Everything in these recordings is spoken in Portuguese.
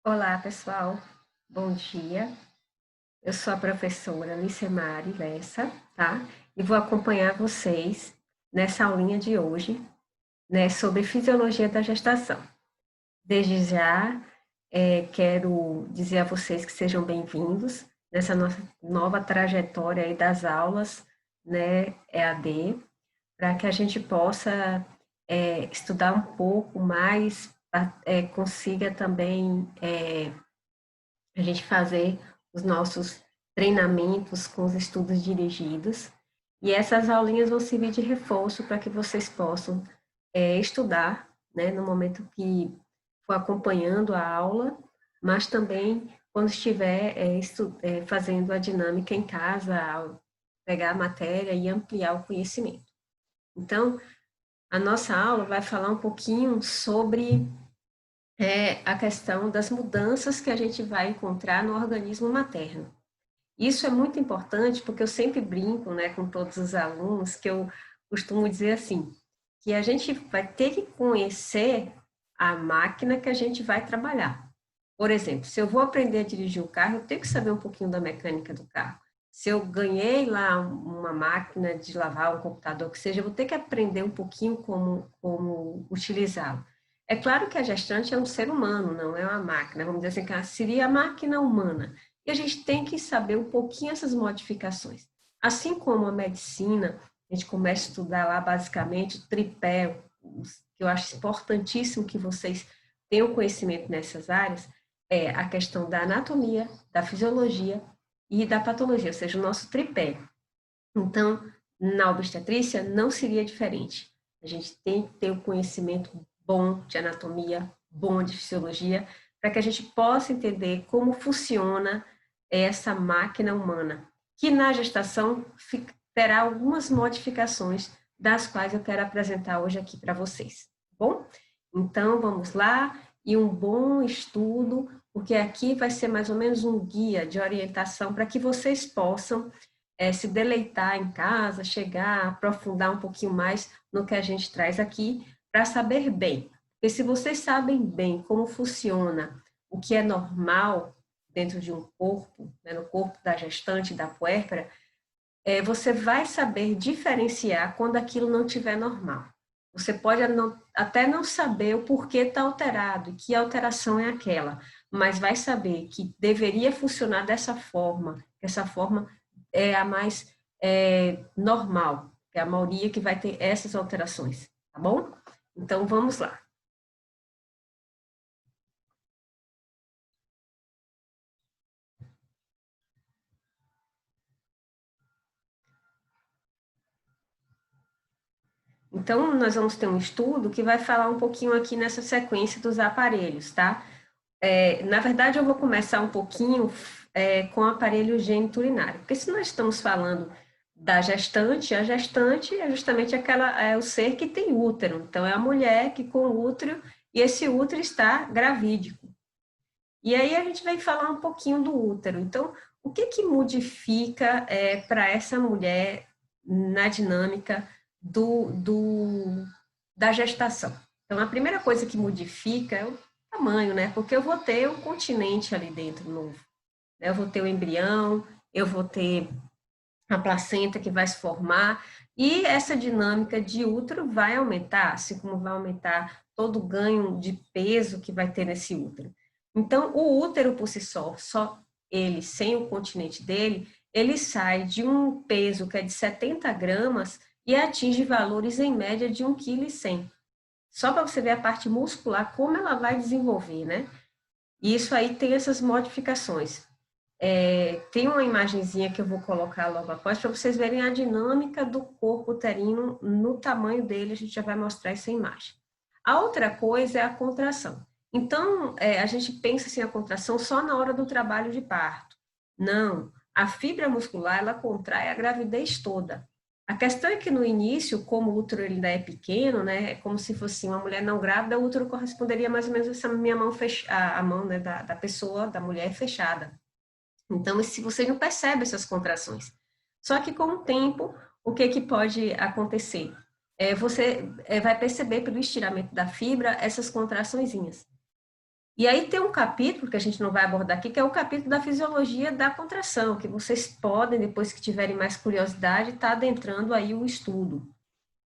Olá, pessoal. Bom dia. Eu sou a professora Licemari Lessa, tá? E vou acompanhar vocês nessa aulinha de hoje, né, sobre fisiologia da gestação. Desde já, quero dizer a vocês que sejam bem-vindos nessa nossa nova trajetória aí das aulas, né, EAD, para que a gente possa estudar um pouco mais, consiga também a gente fazer os nossos treinamentos com os estudos dirigidos. E essas aulinhas vão servir de reforço para que vocês possam estudar, né, no momento que for acompanhando a aula, mas também quando estiver fazendo a dinâmica em casa, ao pegar a matéria e ampliar o conhecimento. Então, a nossa aula vai falar um pouquinho sobre a questão das mudanças que a gente vai encontrar no organismo materno. Isso é muito importante porque eu sempre brinco, né, com todos os alunos que eu costumo dizer assim, que a gente vai ter que conhecer a máquina que a gente vai trabalhar. Por exemplo, se eu vou aprender a dirigir um carro, eu tenho que saber um pouquinho da mecânica do carro. Se eu ganhei lá uma máquina de lavar, um computador, que seja, eu vou ter que aprender um pouquinho como utilizá-lo. É claro que a gestante é um ser humano, não é uma máquina. Vamos dizer assim, que ela seria a máquina humana. E a gente tem que saber um pouquinho essas modificações. Assim como a medicina, a gente começa a estudar lá basicamente o tripé, que eu acho importantíssimo que vocês tenham conhecimento nessas áreas, é a questão da anatomia, da fisiologia e da patologia, ou seja, o nosso tripé. Então, na obstetrícia não seria diferente. A gente tem que ter o conhecimento bom de anatomia, bom de fisiologia, para que a gente possa entender como funciona essa máquina humana, que na gestação terá algumas modificações, das quais eu quero apresentar hoje aqui para vocês. Tá bom? Então, vamos lá, e um bom estudo, porque aqui vai ser mais ou menos um guia de orientação para que vocês possam se deleitar em casa, chegar, aprofundar um pouquinho mais no que a gente traz aqui, para saber bem. Porque se vocês sabem bem como funciona o que é normal dentro de um corpo, né, no corpo da gestante, da puérpera, você vai saber diferenciar quando aquilo não estiver normal. Você pode até não saber o porquê está alterado e que alteração é aquela, mas vai saber que deveria funcionar dessa forma, que essa forma é a mais normal, que é a maioria que vai ter essas alterações, tá bom? Então vamos lá. Então, nós vamos ter um estudo que vai falar um pouquinho aqui nessa sequência dos aparelhos, tá? Na verdade, eu vou começar um pouquinho com o aparelho geniturinário, porque se nós estamos falando da gestante, a gestante é justamente o ser que tem útero, então é a mulher que com o útero, e esse útero está gravídico. E aí a gente vai falar um pouquinho do útero. Então, o que que modifica para essa mulher na dinâmica da gestação? Então, a primeira coisa que modifica é o tamanho, né? Porque eu vou ter um continente ali dentro novo, né? Eu vou ter o embrião, eu vou ter a placenta que vai se formar, e essa dinâmica de útero vai aumentar, assim como vai aumentar todo o ganho de peso que vai ter nesse útero. Então, o útero por si só ele, sem o continente dele, ele sai de um peso que é de 70 gramas e atinge valores em média de 1,1 kg. Só para você ver a parte muscular, como ela vai desenvolver, né? E isso aí tem essas modificações. Tem uma imagenzinha que eu vou colocar logo após para vocês verem a dinâmica do corpo uterino no tamanho dele, a gente já vai mostrar essa imagem. A outra coisa é a contração. Então, a gente pensa assim, a contração só na hora do trabalho de parto. Não, a fibra muscular, ela contrai a gravidez toda. A questão é que no início, como o útero ainda é pequeno, né, é como se fosse uma mulher não grávida, o útero corresponderia mais ou menos a essa minha mão, a mão, né, da pessoa, da mulher fechada. Então, se você não percebe essas contrações. Só que com o tempo, o que que pode acontecer? Você vai perceber pelo estiramento da fibra essas contraçõezinhas. E aí tem um capítulo que a gente não vai abordar aqui, que é o capítulo da fisiologia da contração, que vocês podem, depois que tiverem mais curiosidade, estar adentrando aí o estudo.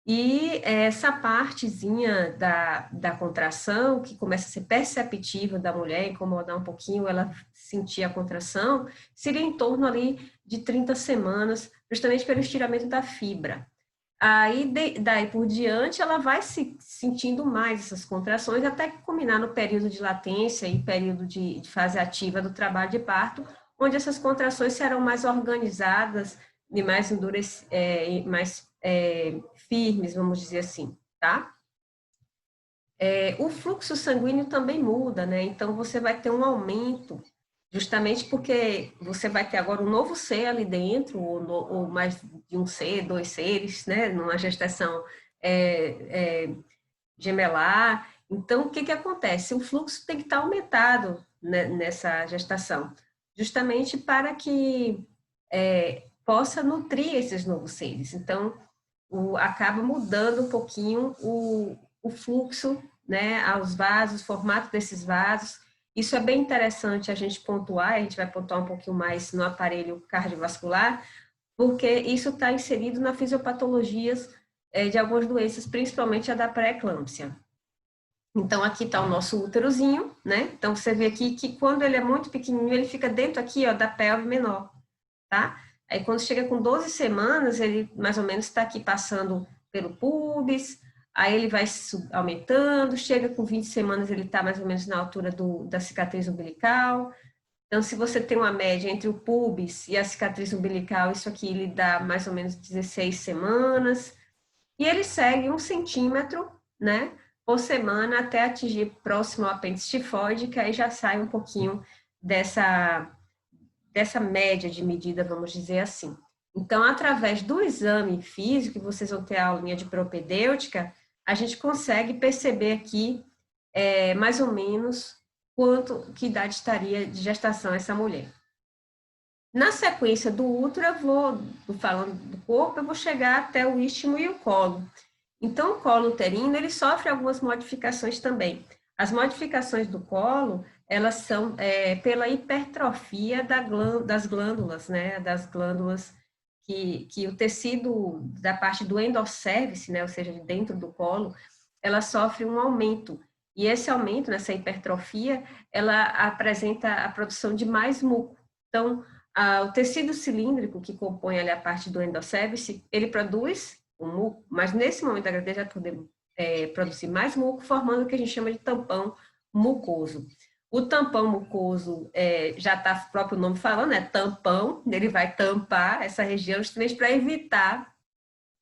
E essa partezinha da contração, que começa a ser perceptível da mulher, incomodar um pouquinho, ela sentir a contração, seria em torno ali de 30 semanas, justamente pelo estiramento da fibra. Aí, daí por diante, ela vai se sentindo mais essas contrações, até que culminar no período de latência e período de fase ativa do trabalho de parto, onde essas contrações serão mais organizadas e mais, mais firmes, vamos dizer assim, tá? O fluxo sanguíneo também muda, né? Então, você vai ter um aumento, justamente porque você vai ter agora um novo ser ali dentro, ou mais de um ser, dois seres, né? Numa gestação gemelar. Então, o que que acontece? O fluxo tem que estar aumentado, né, nessa gestação, justamente para que possa nutrir esses novos seres. Então, acaba mudando um pouquinho o fluxo, né, aos vasos, o formato desses vasos. Isso é bem interessante a gente pontuar, a gente vai pontuar um pouquinho mais no aparelho cardiovascular, porque isso está inserido na fisiopatologias de algumas doenças, principalmente a da pré-eclâmpsia. Então, aqui está o nosso úterozinho, né? Então, você vê aqui que quando ele é muito pequenininho, ele fica dentro aqui, ó, da pelve menor, tá? Aí, quando chega com 12 semanas, ele mais ou menos está aqui passando pelo pubis, aí ele vai aumentando, chega com 20 semanas, ele está mais ou menos na altura da cicatriz umbilical. Então, se você tem uma média entre o pubis e a cicatriz umbilical, isso aqui lhe dá mais ou menos 16 semanas. E ele segue 1 centímetro, né, por semana até atingir próximo ao apêndice tifoide, que aí já sai um pouquinho dessa média de medida, vamos dizer assim. Então, através do exame físico, que vocês vão ter a aulinha de propedêutica, a gente consegue perceber aqui mais ou menos que idade estaria de gestação essa mulher. Na sequência do útero, falando do corpo, eu vou chegar até o istmo e o colo. Então, o colo uterino, ele sofre algumas modificações também. As modificações do colo, elas são pela hipertrofia das glândulas, né? Das glândulas que o tecido da parte do endocérvice, né? Ou seja, de dentro do colo, ela sofre um aumento. E esse aumento, nessa hipertrofia, ela apresenta a produção de mais muco. Então, o tecido cilíndrico que compõe ali a parte do endocérvice, ele produz o muco, mas nesse momento da gravidez já podemos produzir mais muco, formando o que a gente chama de tampão mucoso. O tampão mucoso, já está o próprio nome falando, é tampão, ele vai tampar essa região justamente para evitar,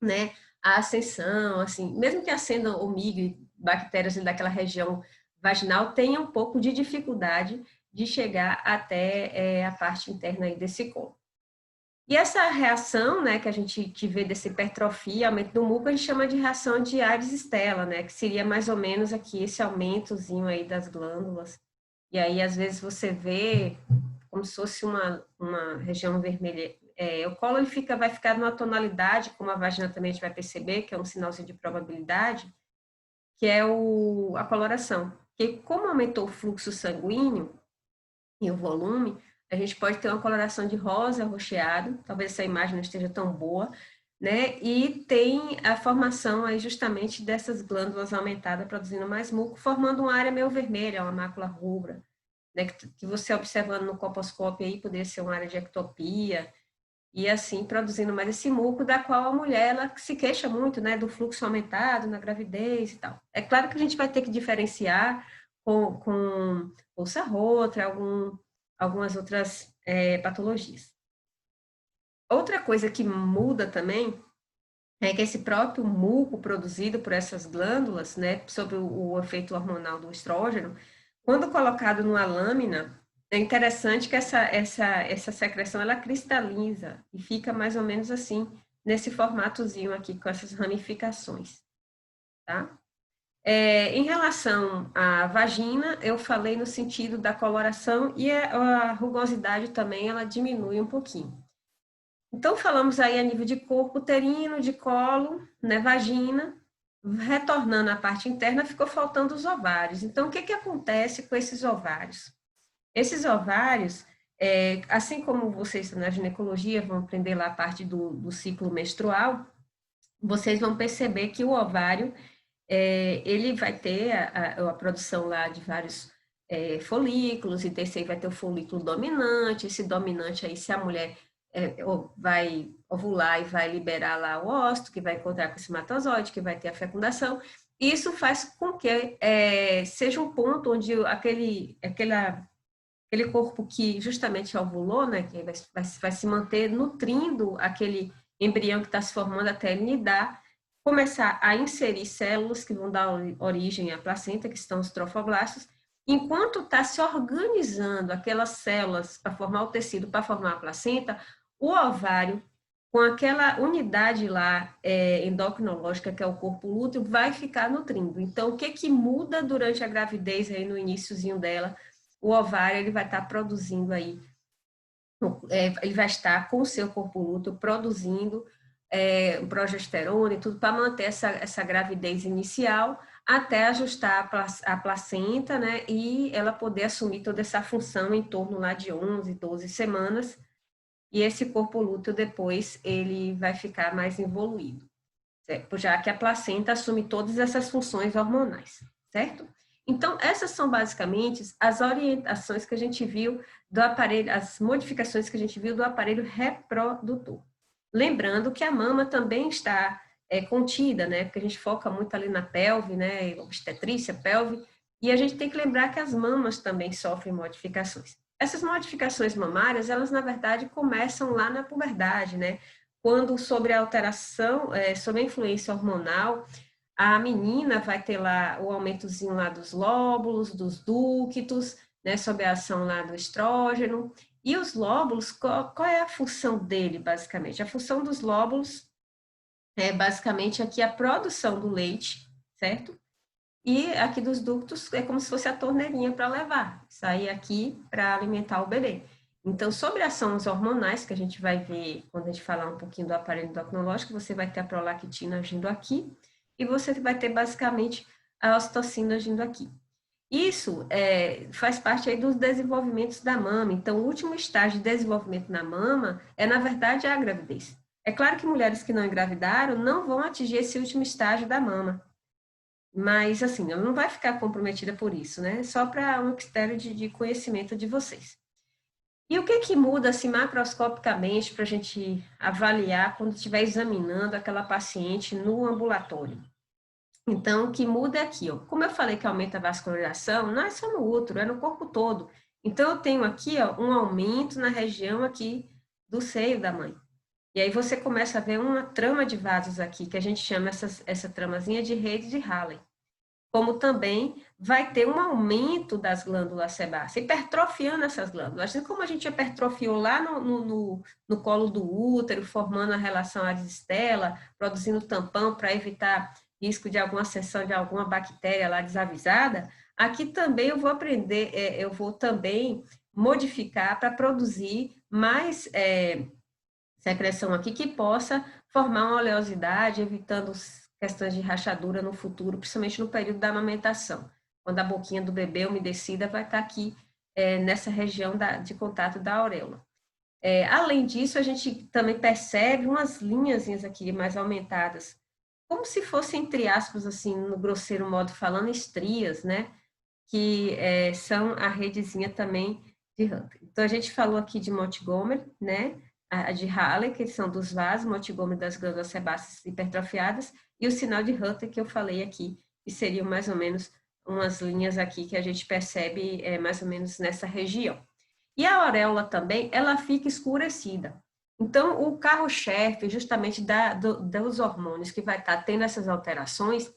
né, a ascensão, assim, mesmo que acendam o milho, bactérias daquela região vaginal, tenha um pouco de dificuldade de chegar até a parte interna aí desse colo. E essa reação, né, que a gente que vê dessa hipertrofia, aumento do muco, a gente chama de reação de Ares-Stella, né, que seria mais ou menos aqui esse aumentozinho aí das glândulas. E aí, às vezes, você vê como se fosse uma região vermelha. O colo ele vai ficar numa tonalidade, como a vagina também a gente vai perceber, que é um sinalzinho de probabilidade, que é a coloração. Porque como aumentou o fluxo sanguíneo e o volume, a gente pode ter uma coloração de rosa arroxeado, talvez essa imagem não esteja tão boa, né? E tem a formação aí justamente dessas glândulas aumentadas, produzindo mais muco, formando uma área meio vermelha, uma mácula rubra, né? Que você observando no colposcópio aí, poderia ser uma área de ectopia, e assim produzindo mais esse muco, da qual a mulher ela se queixa muito, né, do fluxo aumentado na gravidez e tal. É claro que a gente vai ter que diferenciar com bolsa rota, algumas outras patologias. Outra coisa que muda também é que esse próprio muco produzido por essas glândulas, né, sob o efeito hormonal do estrógeno, quando colocado numa lâmina, é interessante que essa secreção ela cristaliza e fica mais ou menos assim, nesse formatozinho aqui, com essas ramificações, tá? Em relação à vagina, eu falei no sentido da coloração e a rugosidade também, ela diminui um pouquinho. Então, falamos aí a nível de corpo uterino, de colo, né, vagina. retornando à parte interna, ficou faltando os ovários. Então, o que acontece com esses ovários? Esses ovários, assim como vocês na ginecologia vão aprender lá a parte do ciclo menstrual, vocês vão perceber que o ovário, ele vai ter a produção lá de vários folículos, e desse aí vai ter o folículo dominante, esse dominante aí, se a mulher vai ovular e vai liberar lá o óvulo, que vai encontrar com o espermatozoide, que vai ter a fecundação, isso faz com que seja um ponto onde aquele corpo que justamente ovulou, né, que vai se manter nutrindo aquele embrião que está se formando até ele nidar, começar a inserir células que vão dar origem à placenta, que são os trofoblastos. Enquanto está se organizando aquelas células para formar o tecido, para formar a placenta, o ovário, com aquela unidade lá endocrinológica, que é o corpo lúteo, vai ficar nutrindo. Então, o que muda durante a gravidez, aí no iniciozinho dela? O ovário, ele vai estar produzindo aí, ele vai estar com o seu corpo lúteo produzindo progesterona e tudo para manter essa gravidez inicial até ajustar a placenta, né, e ela poder assumir toda essa função em torno lá de 11, 12 semanas, e esse corpo lúteo depois ele vai ficar mais evoluído, certo? Já que a placenta assume todas essas funções hormonais, certo? Então, essas são basicamente as orientações que a gente viu do aparelho, as modificações que a gente viu do aparelho reprodutor. Lembrando que a mama também está contida, né? Porque a gente foca muito ali na pelve, né? Obstetrícia, pelve, e a gente tem que lembrar que as mamas também sofrem modificações. Essas modificações mamárias, elas na verdade começam lá na puberdade, né? Quando sobre a alteração, sobre a influência hormonal, a menina vai ter lá o aumentozinho lá dos lóbulos, dos dúctitos, né, sob a ação lá do estrógeno. E os lóbulos, qual é a função dele, basicamente? A função dos lóbulos é basicamente aqui a produção do leite, certo? E aqui dos ductos é como se fosse a torneirinha para levar, sair aqui para alimentar o bebê. Então, sobre ações hormonais, que a gente vai ver quando a gente falar um pouquinho do aparelho endocrinológico, você vai ter a prolactina agindo aqui, e você vai ter basicamente a ocitocina agindo aqui. Isso faz parte aí dos desenvolvimentos da mama. Então, o último estágio de desenvolvimento na mama na verdade, a gravidez. É claro que mulheres que não engravidaram não vão atingir esse último estágio da mama, mas, assim, ela não vai ficar comprometida por isso, né? Só para um critério de conhecimento de vocês. E o que muda, assim, macroscopicamente para a gente avaliar quando estiver examinando aquela paciente no ambulatório? Então, o que muda é aqui, ó. Como eu falei que aumenta a vascularização, não é só no útero, é no corpo todo. Então, eu tenho aqui, ó, um aumento na região aqui do seio da mãe. E aí você começa a ver uma trama de vasos aqui, que a gente chama essa tramazinha de rede de Halley. Como também vai ter um aumento das glândulas sebáceas, hipertrofiando essas glândulas. Assim como a gente hipertrofiou lá no colo do útero, formando a relação adistela, produzindo tampão para evitar risco de alguma acessão de alguma bactéria lá desavisada, aqui também eu vou aprender, eu vou também modificar para produzir mais secreção aqui que possa formar uma oleosidade, evitando questões de rachadura no futuro, principalmente no período da amamentação, quando a boquinha do bebê umedecida vai estar aqui nessa região de contato da auréola. Além disso, a gente também percebe umas linhazinhas aqui mais aumentadas, como se fossem, entre aspas, assim, no grosseiro modo falando, estrias, né? Que são a redezinha também de Hunter. Então, a gente falou aqui de Montgomery, né? A de Halley, que são dos vasos, Montgomery das glândulas sebáceas hipertrofiadas, e o sinal de Hunter que eu falei aqui, que seriam mais ou menos umas linhas aqui que a gente percebe mais ou menos nessa região. E a auréola também, ela fica escurecida. Então, o carro-chefe, justamente dos hormônios que vai estar tendo essas alterações,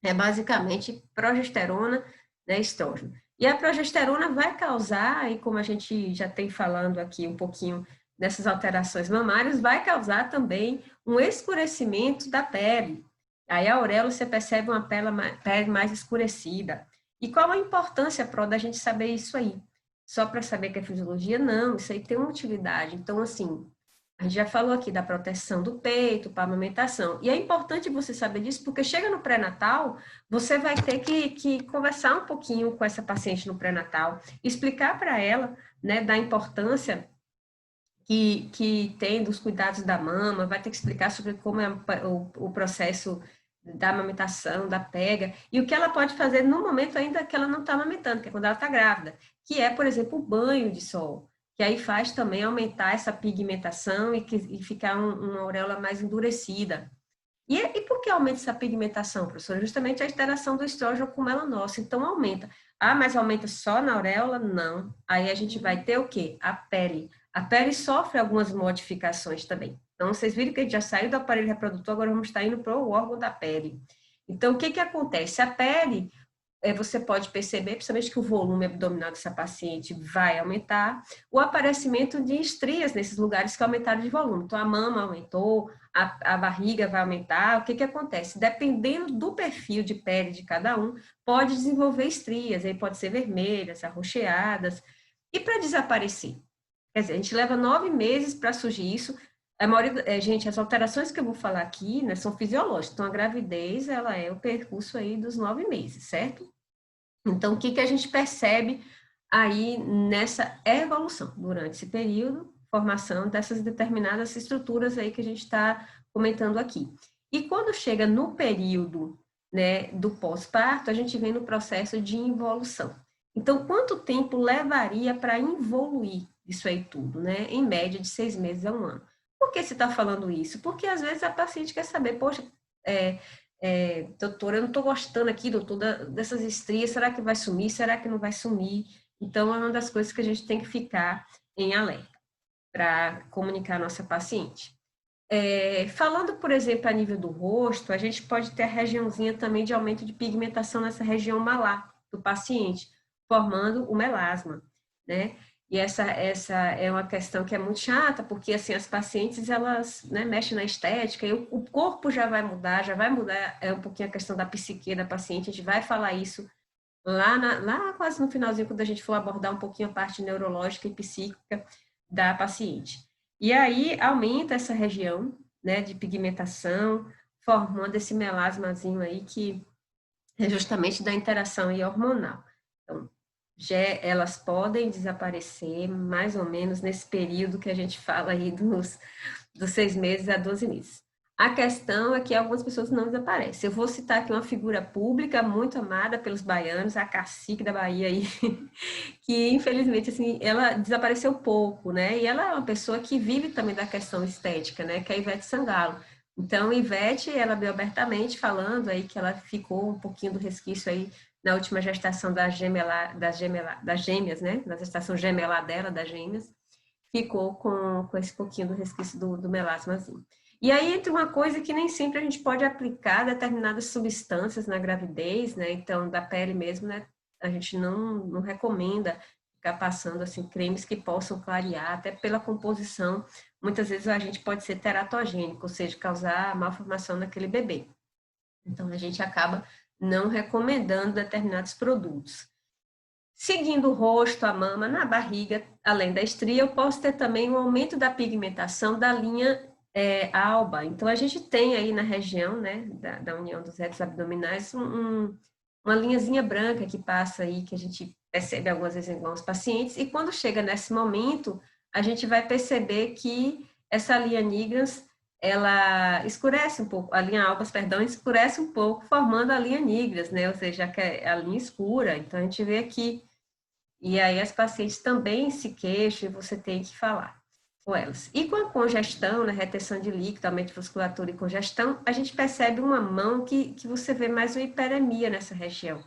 é basicamente progesterona, né, estrógeno. E a progesterona vai causar, e como a gente já tem falando aqui um pouquinho dessas alterações mamárias, vai causar também um escurecimento da pele. Aí a auréola você percebe uma pele mais escurecida. E qual a importância, Pro, da gente saber isso aí? Só para saber que é fisiologia? Não, isso aí tem uma utilidade. Então, assim, A gente já falou aqui da proteção do peito para amamentação. E é importante você saber disso, porque chega no pré-natal, você vai ter que conversar um pouquinho com essa paciente no pré-natal, explicar para ela, né, da importância que tem dos cuidados da mama, vai ter que explicar sobre como é o processo da amamentação, da pega, e o que ela pode fazer no momento ainda que ela não está amamentando, que é quando ela está grávida, que é, por exemplo, o banho de sol, que aí faz também aumentar essa pigmentação e ficar uma auréola mais endurecida. E por que aumenta essa pigmentação, professora? Justamente a interação do estrógeno com melanócito, então aumenta. Ah, mas aumenta só na auréola? Não. Aí a gente vai ter o quê? A pele. A pele sofre algumas modificações também. Então, vocês viram que a gente já saiu do aparelho reprodutor, agora vamos estar indo para o órgão da pele. Então, o que que acontece? A pele, você pode perceber, principalmente que o volume abdominal dessa paciente vai aumentar, o aparecimento de estrias nesses lugares que aumentaram de volume. Então, a mama aumentou, a barriga vai aumentar. O que que acontece? Dependendo do perfil de pele de cada um, pode desenvolver estrias, aí pode ser vermelhas, arroxeadas, e para desaparecer. Quer dizer, a gente leva 9 meses para surgir isso. A maioria, gente, as alterações que eu vou falar aqui, né, são fisiológicas. Então, a gravidez, ela é o percurso aí dos 9 meses, certo? Então, o que que a gente percebe aí nessa evolução durante esse período, formação dessas determinadas estruturas aí que a gente está comentando aqui. E quando chega no período, né, do pós-parto, a gente vem no processo de involução. Então, quanto tempo levaria para involuir isso aí tudo, né? Em média de 6 meses a 1 ano. Por que você está falando isso? Porque às vezes a paciente quer saber, poxa, doutora, eu não estou gostando aqui, doutor, dessas estrias, será que vai sumir? Será que não vai sumir? Então, é uma das coisas que a gente tem que ficar em alerta para comunicar a nossa paciente. Falando, por exemplo, a nível do rosto, a gente pode ter a regiãozinha também de aumento de pigmentação nessa região malar do paciente, formando o melasma, né? E essa é uma questão que é muito chata, porque assim as pacientes elas, né, mexem na estética e o corpo já vai mudar um pouquinho a questão da psique da paciente. A gente vai falar isso lá quase no finalzinho quando a gente for abordar um pouquinho a parte neurológica e psíquica da paciente. E aí aumenta essa região, né, de pigmentação, formando esse melasmazinho aí que é justamente da interação hormonal. Então, elas podem desaparecer mais ou menos nesse período que a gente fala aí dos 6 meses a 12 meses. A questão é que algumas pessoas não desaparecem. Eu vou citar aqui uma figura pública muito amada pelos baianos, a cacique da Bahia aí, que infelizmente assim, ela desapareceu pouco, né? E ela é uma pessoa que vive também da questão estética, né? Que é a Ivete Sangalo. Então, Ivete, ela veio abertamente falando aí que ela ficou um pouquinho do resquício aí na última gestação das gêmeas, né? Na gestação gemelar dela, das gêmeas, ficou com esse pouquinho do resquício do melasmazinho. E aí entra uma coisa que nem sempre a gente pode aplicar determinadas substâncias na gravidez, né? Então, da pele mesmo, né? A gente não recomenda ficar passando assim cremes que possam clarear, até pela composição. Muitas vezes a gente pode ser teratogênico, ou seja, causar malformação naquele bebê. Então, a gente acaba não recomendando determinados produtos. Seguindo o rosto, a mama, na barriga, além da estria, eu posso ter também um aumento da pigmentação da linha alba. Então, a gente tem aí na região, né, da união dos retos abdominais, uma linhazinha branca que passa aí, que a gente percebe algumas vezes em alguns pacientes, e quando chega nesse momento, a gente vai perceber que essa linha nigrans, ela escurece um pouco, a linha albas, perdão, escurece um pouco, formando a linha nigras, né, ou seja, a linha escura. Então, a gente vê aqui, e aí as pacientes também se queixam e você tem que falar com elas. E com a congestão, né, retenção de líquido, aumento de musculatura e congestão, a gente percebe uma mão que você vê mais uma hiperemia nessa região.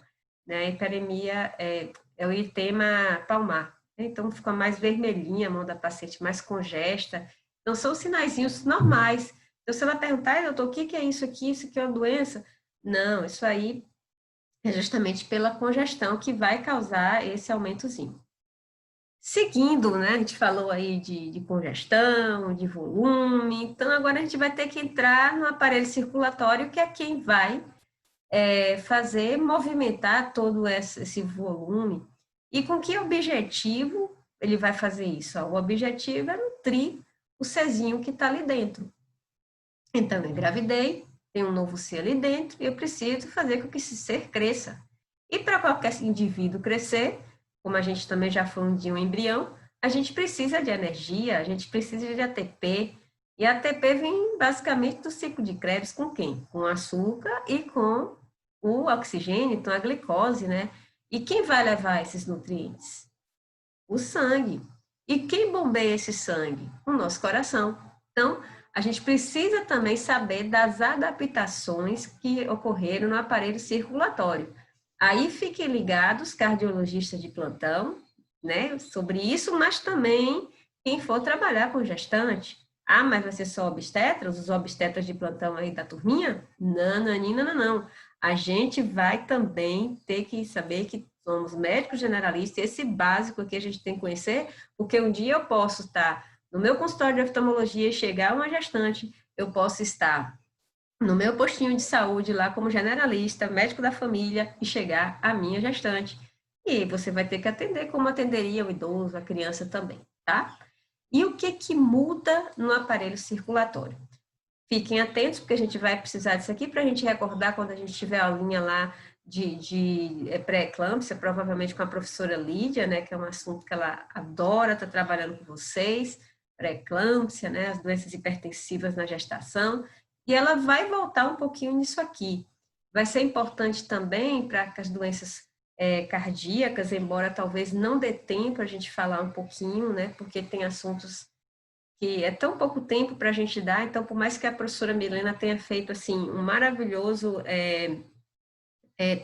Né? A hiperemia é o eritema palmar. Né? Então, fica mais vermelhinha a mão da paciente, mais congesta. Então, são sinaizinhos normais. Então, se ela perguntar, doutor, o que é isso aqui? Isso aqui é uma doença? Não, isso aí é justamente pela congestão que vai causar esse aumentozinho. Seguindo, né, a gente falou aí de congestão, de volume, então agora a gente vai ter que entrar no aparelho circulatório, que é quem vai fazer movimentar todo esse volume. E com que objetivo ele vai fazer isso? O objetivo é nutrir o Czinho que está ali dentro. Então, eu engravidei, tem um novo ser ali dentro, e eu preciso fazer com que esse ser cresça. E para qualquer indivíduo crescer, como a gente também já falou de um embrião, a gente precisa de energia, a gente precisa de ATP, e a ATP vem basicamente do ciclo de Krebs com quem? Com açúcar e com o oxigênio, então a glicose, né? E quem vai levar esses nutrientes? O sangue. E quem bombeia esse sangue? O nosso coração. Então, a gente precisa também saber das adaptações que ocorreram no aparelho circulatório. Aí fiquem ligados, cardiologistas de plantão, né, sobre isso, mas também quem for trabalhar com gestante. Ah, mas vai ser só obstetras, os obstetras de plantão aí da turminha? Não, não, não, não, não. A gente vai também ter que saber que somos médicos generalistas, e esse básico aqui a gente tem que conhecer, porque um dia eu posso estar no meu consultório de oftalmologia e chegar uma gestante, eu posso estar no meu postinho de saúde lá como generalista, médico da família, e chegar a minha gestante. E você vai ter que atender como atenderia o idoso, a criança também, tá? E o que que muda no aparelho circulatório? Fiquem atentos, porque a gente vai precisar disso aqui para a gente recordar quando a gente tiver a aulinha lá de pré-eclâmpsia, provavelmente com a professora Lídia, né, que é um assunto que ela adora estar trabalhando com vocês, pré-eclâmpsia, né, as doenças hipertensivas na gestação, e ela vai voltar um pouquinho nisso aqui. Vai ser importante também para as doenças cardíacas, embora talvez não dê tempo a gente falar um pouquinho, né, porque tem assuntos que é tão pouco tempo para a gente dar, então, por mais que a professora Milena tenha feito, assim, um maravilhoso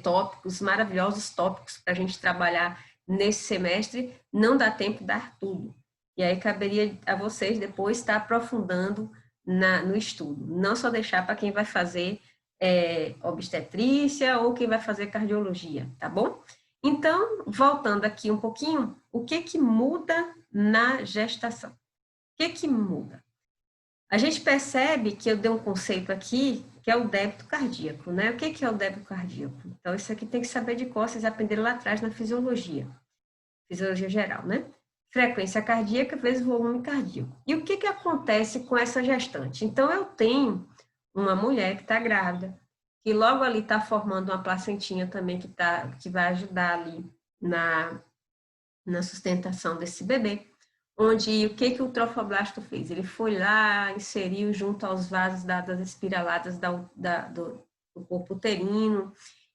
tópicos, maravilhosos tópicos para a gente trabalhar nesse semestre, não dá tempo de dar tudo. E aí caberia a vocês depois estar aprofundando no estudo, não só deixar para quem vai fazer obstetrícia ou quem vai fazer cardiologia, tá bom? Então, voltando aqui um pouquinho, o que que muda na gestação? O que que muda? A gente percebe que eu dei um conceito aqui, que é o débito cardíaco, né? O que que é o débito cardíaco? Então, isso aqui tem que saber de cor, vocês aprenderam lá atrás na fisiologia geral, né? Frequência cardíaca vezes volume cardíaco. E o que que acontece com essa gestante? Então, eu tenho uma mulher que está grávida, que logo ali está formando uma placentinha também que vai ajudar ali na sustentação desse bebê, onde o que que o trofoblasto fez? Ele foi lá, inseriu junto aos vasos das espiraladas do corpo uterino,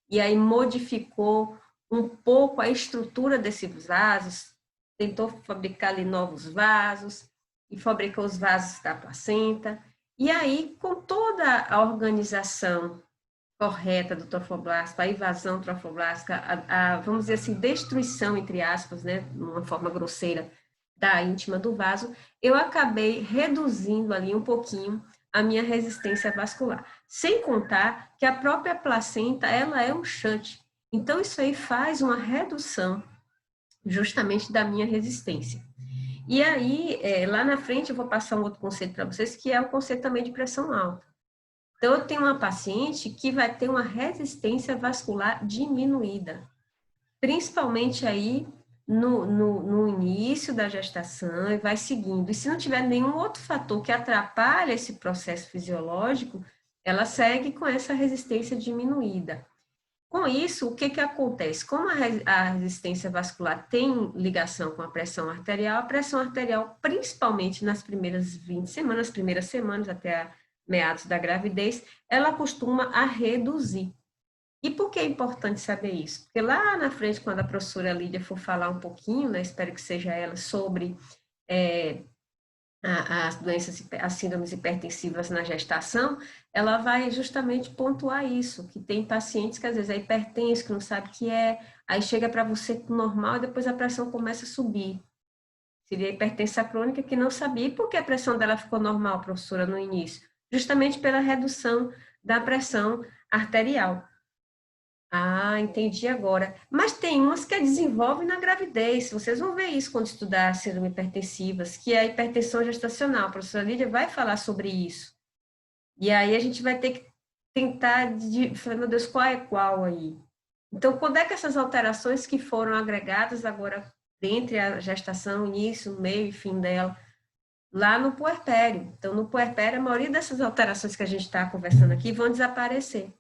e aí modificou um pouco a estrutura desses vasos, tentou fabricar ali novos vasos, e fabricou os vasos da placenta, e aí, com toda a organização correta do trofoblasto, a invasão trofoblástica, vamos dizer assim, destruição, entre aspas, né, de uma forma grosseira, da íntima do vaso, eu acabei reduzindo ali um pouquinho a minha resistência vascular. Sem contar que a própria placenta, ela é um shunt. Então, isso aí faz uma redução justamente da minha resistência. E aí, lá na frente, eu vou passar um outro conceito para vocês, que é o conceito também de pressão alta. Então, eu tenho uma paciente que vai ter uma resistência vascular diminuída, principalmente aí no início da gestação e vai seguindo. E se não tiver nenhum outro fator que atrapalhe esse processo fisiológico, ela segue com essa resistência diminuída. Com isso, o que que acontece? Como a resistência vascular tem ligação com a pressão arterial, principalmente nas primeiras 20 semanas, primeiras semanas até meados da gravidez, ela costuma a reduzir. E por que é importante saber isso? Porque lá na frente, quando a professora Lídia for falar um pouquinho, né, espero que seja ela, sobre as doenças, as síndromes hipertensivas na gestação, ela vai justamente pontuar isso, que tem pacientes que às vezes é hipertenso, que não sabe o que é, aí chega para você normal e depois a pressão começa a subir. Seria hipertensa crônica que não sabia. E por que a pressão dela ficou normal, professora, no início? Justamente pela redução da pressão arterial. Ah, entendi agora. Mas tem umas que desenvolvem na gravidez. Vocês vão ver isso quando estudar síndrome hipertensivas, que é a hipertensão gestacional. A professora Lídia vai falar sobre isso. E aí a gente vai ter que tentar, falar, meu Deus, qual é qual aí? Então, quando é que essas alterações que foram agregadas agora, dentre a gestação, início, meio e fim dela, lá no puerpério. Então, no puerpério, a maioria dessas alterações que a gente está conversando aqui vão desaparecer.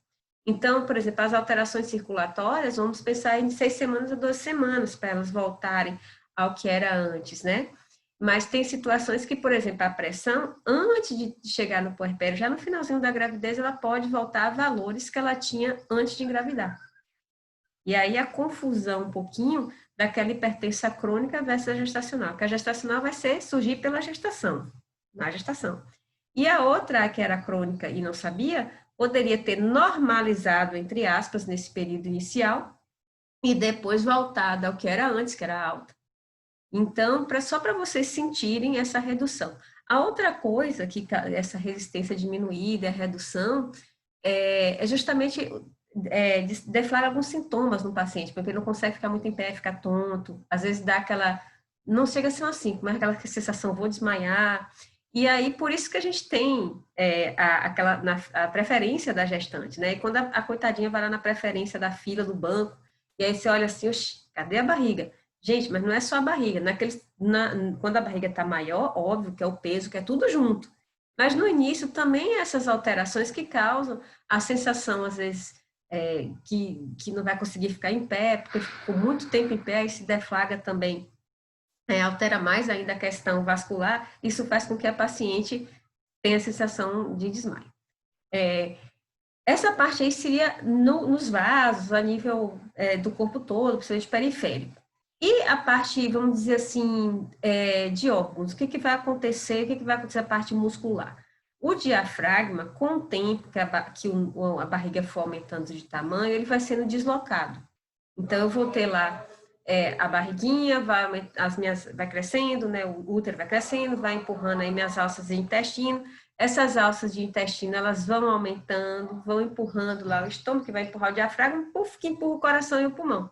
Então, por exemplo, as alterações circulatórias, vamos pensar em 6 semanas a 12 semanas para elas voltarem ao que era antes, né? Mas tem situações que, por exemplo, a pressão, antes de chegar no puerpério, já no finalzinho da gravidez, ela pode voltar a valores que ela tinha antes de engravidar. E aí a confusão um pouquinho daquela hipertensa crônica versus a gestacional, que a gestacional vai surgir pela gestação, na gestação. E a outra, que era crônica e não sabia, poderia ter normalizado, entre aspas, nesse período inicial, e depois voltado ao que era antes, que era alta. Então, só para vocês sentirem essa redução. A outra coisa que essa resistência diminuída, a redução, é justamente deflagra alguns sintomas no paciente, porque ele não consegue ficar muito em pé, fica tonto, às vezes dá aquela, não chega a ser assim, mas aquela sensação, vou desmaiar, e aí por isso que a gente tem a preferência da gestante, né? E quando a coitadinha vai lá na preferência da fila do banco, e aí você olha assim, cadê a barriga? Gente, mas não é só a barriga, quando a barriga está maior, óbvio que é o peso, que é tudo junto. Mas no início também essas alterações que causam a sensação, às vezes, que não vai conseguir ficar em pé, porque ficou muito tempo em pé e se deflagra também, altera mais ainda a questão vascular, isso faz com que a paciente tenha a sensação de desmaio. Essa parte aí seria nos vasos, a nível do corpo todo, principalmente periférico. E a parte, vamos dizer assim, de órgãos, o que vai acontecer, o que vai acontecer a parte muscular? O diafragma, com o tempo que a barriga for aumentando de tamanho, ele vai sendo deslocado. Então, eu vou ter lá a barriguinha, vai crescendo, né? O útero vai crescendo, vai empurrando aí minhas alças de intestino. Essas alças de intestino, elas vão aumentando, vão empurrando lá o estômago, que vai empurrar o diafragma, puff, que empurra o coração e o pulmão.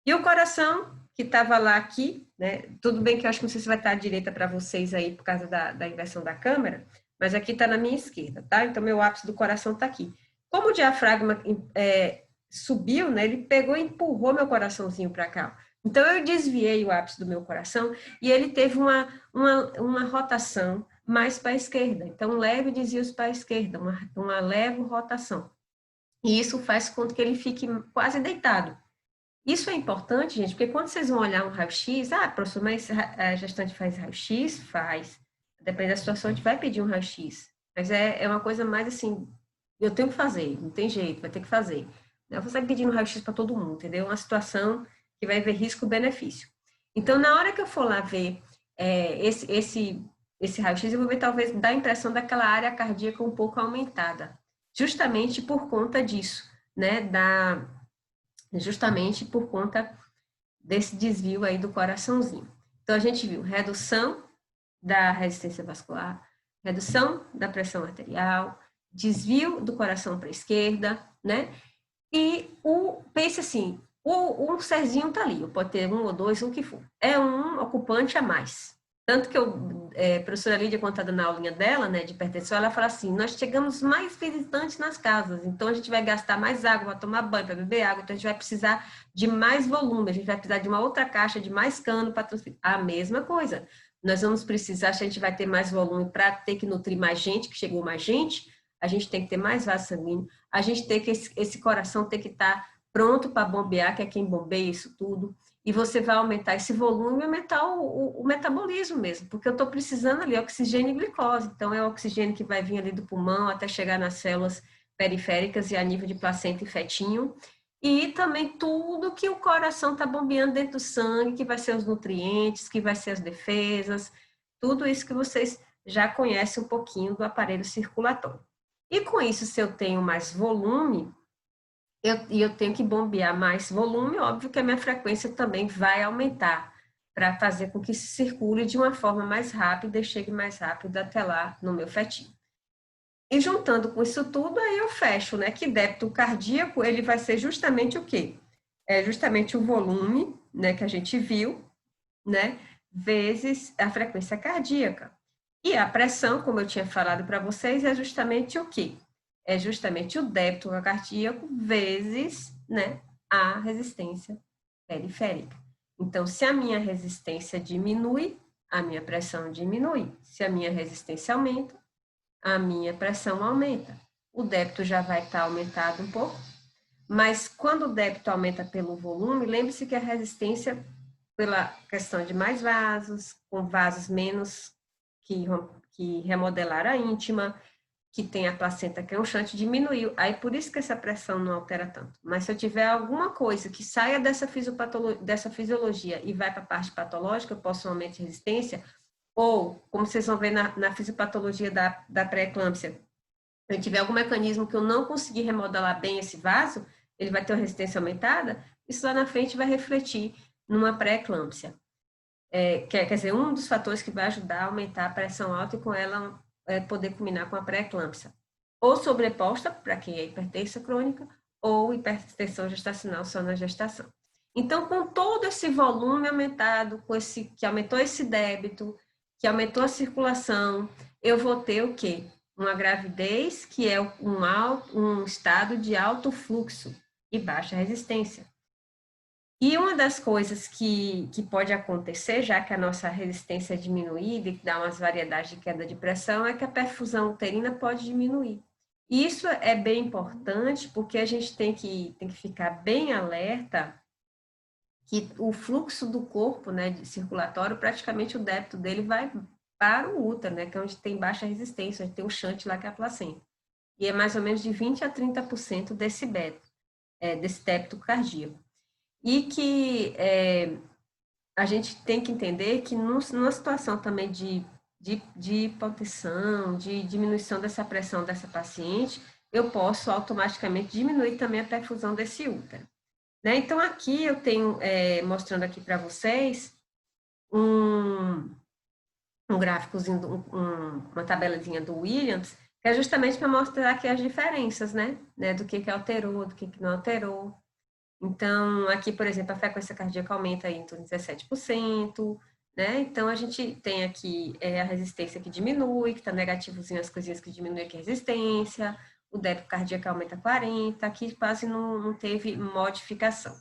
E o coração, que estava lá aqui, né? Tudo bem que eu acho que não sei se vai estar à direita para vocês aí, por causa da inversão da câmera, mas aqui está na minha esquerda, tá? Então, meu ápice do coração está aqui. Como o diafragma subiu, né? Ele pegou e empurrou meu coraçãozinho para cá. Então, eu desviei o ápice do meu coração e ele teve uma rotação mais para a esquerda. Então, leve desvios para a esquerda, uma leve rotação. E isso faz com que ele fique quase deitado. Isso é importante, gente, porque quando vocês vão olhar um raio-x, professor, mas a gestante faz raio-x? Faz. Depende da situação, a gente vai pedir um raio-x. Mas é uma coisa mais assim, eu tenho que fazer, não tem jeito, vai ter que fazer. Não consegue pedir um raio-x para todo mundo, entendeu? É uma situação que vai ver risco-benefício. Então, na hora que eu for lá ver esse raio-x, eu vou ver talvez dar a impressão daquela área cardíaca um pouco aumentada, justamente por conta disso, né, justamente por conta desse desvio aí do coraçãozinho. Então, a gente viu redução da resistência vascular, redução da pressão arterial, desvio do coração para a esquerda, né? E pense assim, um serzinho tá ali, pode ter um ou dois, o que for. É um ocupante a mais. Tanto que a professora Lídia, quando está dando a aulinha dela, né, de hipertensão, ela fala assim, nós chegamos mais visitantes nas casas, então a gente vai gastar mais água para tomar banho, para beber água, então a gente vai precisar de mais volume, a gente vai precisar de uma outra caixa, de mais cano para transferir. A mesma coisa. Nós vamos precisar, se a gente vai ter mais volume para ter que nutrir mais gente, que chegou mais gente, a gente tem que ter mais vaso sanguíneo, a gente tem que, esse coração tem que estar pronto para bombear, que é quem bombeia isso tudo, e você vai aumentar esse volume e aumentar o metabolismo mesmo, porque eu estou precisando ali oxigênio e glicose, então é o oxigênio que vai vir ali do pulmão até chegar nas células periféricas e a nível de placenta e fetinho, e também tudo que o coração está bombeando dentro do sangue, que vai ser os nutrientes, que vai ser as defesas, tudo isso que vocês já conhecem um pouquinho do aparelho circulatório. E com isso, se eu tenho mais volume, eu tenho que bombear mais volume, óbvio que a minha frequência também vai aumentar, para fazer com que se circule de uma forma mais rápida e chegue mais rápido até lá no meu fetinho. E juntando com isso tudo, aí eu fecho, né? Que débito cardíaco, ele vai ser justamente o quê? É justamente o volume, né, que a gente viu, né, vezes a frequência cardíaca. E a pressão, como eu tinha falado para vocês, é justamente o quê? É justamente o débito cardíaco vezes, né, a resistência periférica. Então, se a minha resistência diminui, a minha pressão diminui. Se a minha resistência aumenta, a minha pressão aumenta. O débito já vai estar aumentado um pouco, mas quando o débito aumenta pelo volume, lembre-se que a resistência, pela questão de mais vasos, com vasos menos que remodelaram a íntima, que tem a placenta conchante, diminuiu. Aí por isso que essa pressão não altera tanto. Mas se eu tiver alguma coisa que saia dessa fisiologia e vai para a parte patológica, eu posso um aumento de resistência, ou, como vocês vão ver na fisiopatologia da pré-eclâmpsia, se eu tiver algum mecanismo que eu não conseguir remodelar bem esse vaso, ele vai ter uma resistência aumentada, isso lá na frente vai refletir numa pré-eclâmpsia. Quer dizer, um dos fatores que vai ajudar a aumentar a pressão alta e com ela poder culminar com a pré-eclâmpsia. Ou sobreposta, para quem é hipertensa crônica, ou hipertensão gestacional só na gestação. Então, com todo esse volume aumentado, que aumentou esse débito, que aumentou a circulação, eu vou ter o quê? Uma gravidez que é um estado de alto fluxo e baixa resistência. E uma das coisas que pode acontecer, já que a nossa resistência é diminuída e dá umas variedades de queda de pressão, é que a perfusão uterina pode diminuir. E isso é bem importante porque a gente tem que ficar bem alerta que o fluxo do corpo, né, de circulatório, praticamente o débito dele vai para o útero, né, que é onde tem baixa resistência, onde tem o shunt lá que é a placenta. E é mais ou menos de 20 a 30% desse débito cardíaco. E que a gente tem que entender que numa situação também de hipotensão, de diminuição dessa pressão dessa paciente, eu posso automaticamente diminuir também a perfusão desse útero. Né? Então, aqui eu tenho, mostrando aqui para vocês, um gráficozinho, uma tabelazinha do Williams, que é justamente para mostrar aqui as diferenças, né? Do que alterou, do que não alterou. Então, aqui, por exemplo, a frequência cardíaca aumenta em torno de 17%, né? Então, a gente tem aqui a resistência que diminui, que está negativozinho as coisinhas que diminuem aqui a resistência, o débito cardíaco aumenta 40%, aqui quase não teve modificação.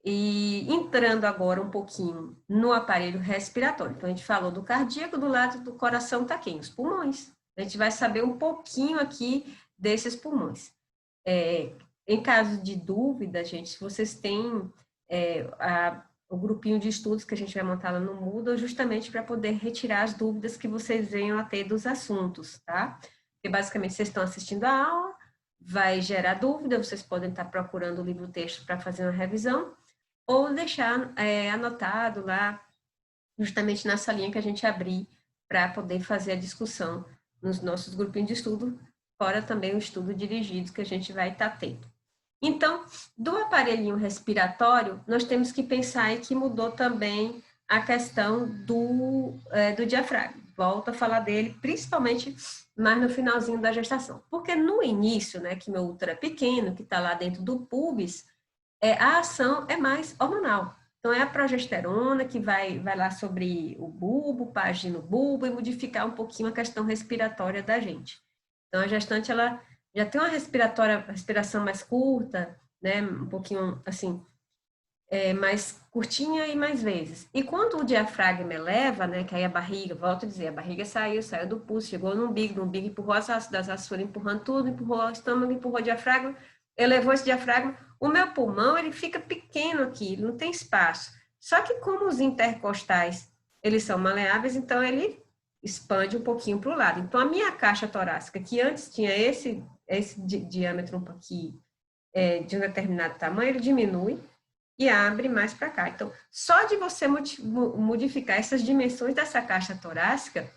E entrando agora um pouquinho no aparelho respiratório. Então, a gente falou do cardíaco, do lado do coração está quem? Os pulmões. A gente vai saber um pouquinho aqui desses pulmões. Em caso de dúvida, gente, se vocês têm o grupinho de estudos que a gente vai montar lá no Moodle, justamente para poder retirar as dúvidas que vocês venham a ter dos assuntos, tá? Porque basicamente vocês estão assistindo a aula, vai gerar dúvida, vocês podem estar procurando o livro-texto para fazer uma revisão, ou deixar anotado lá, justamente nessa linha que a gente abrir para poder fazer a discussão nos nossos grupinhos de estudo, fora também o estudo dirigido que a gente vai estar tendo. Então, do aparelhinho respiratório, nós temos que pensar em que mudou também a questão do diafragma. Volto a falar dele, principalmente mais no finalzinho da gestação. Porque no início, né, que meu útero é pequeno, que está lá dentro do pubis, a ação é mais hormonal. Então, é a progesterona que vai lá sobre o bulbo, página no bulbo e modificar um pouquinho a questão respiratória da gente. Então, a gestante, ela já tem uma respiração mais curta, né? Um pouquinho, assim, mais curtinha e mais vezes. E quando o diafragma eleva, né? Que aí a barriga, volto a dizer, a barriga saiu do pulso, chegou no umbigo empurrou as ácidas foram empurrando tudo, empurrou o estômago, empurrou o diafragma, elevou esse diafragma. O meu pulmão, ele fica pequeno aqui, ele não tem espaço. Só que como os intercostais, eles são maleáveis, então ele expande um pouquinho para o lado. Então, a minha caixa torácica, que antes tinha esse diâmetro um pouquinho de um determinado tamanho, ele diminui e abre mais para cá. Então, só de você modificar essas dimensões dessa caixa torácica,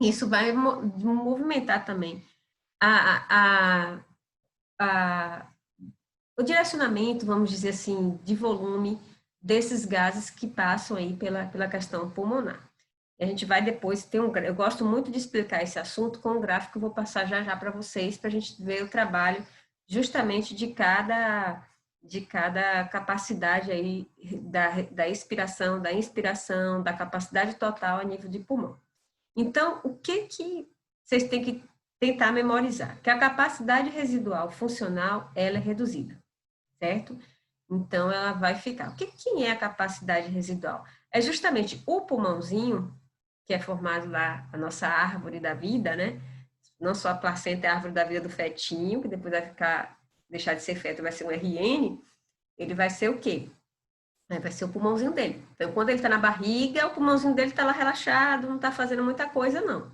isso vai movimentar também o direcionamento, vamos dizer assim, de volume desses gases que passam aí pela questão pulmonar. A gente vai depois ter eu gosto muito de explicar esse assunto com um gráfico que eu vou passar já para vocês, para a gente ver o trabalho justamente de cada capacidade aí da expiração, da inspiração, da capacidade total a nível de pulmão. Então, o que vocês têm que tentar memorizar? Que a capacidade residual funcional, ela é reduzida, certo? Então, ela vai ficar. O que é a capacidade residual? É justamente o pulmãozinho, que é formado lá, a nossa árvore da vida, né? Não só a placenta é a árvore da vida do fetinho, que depois vai ficar, deixar de ser feto, vai ser um RN, ele vai ser o quê? Vai ser o pulmãozinho dele. Então, quando ele está na barriga, o pulmãozinho dele está lá relaxado, não está fazendo muita coisa, não.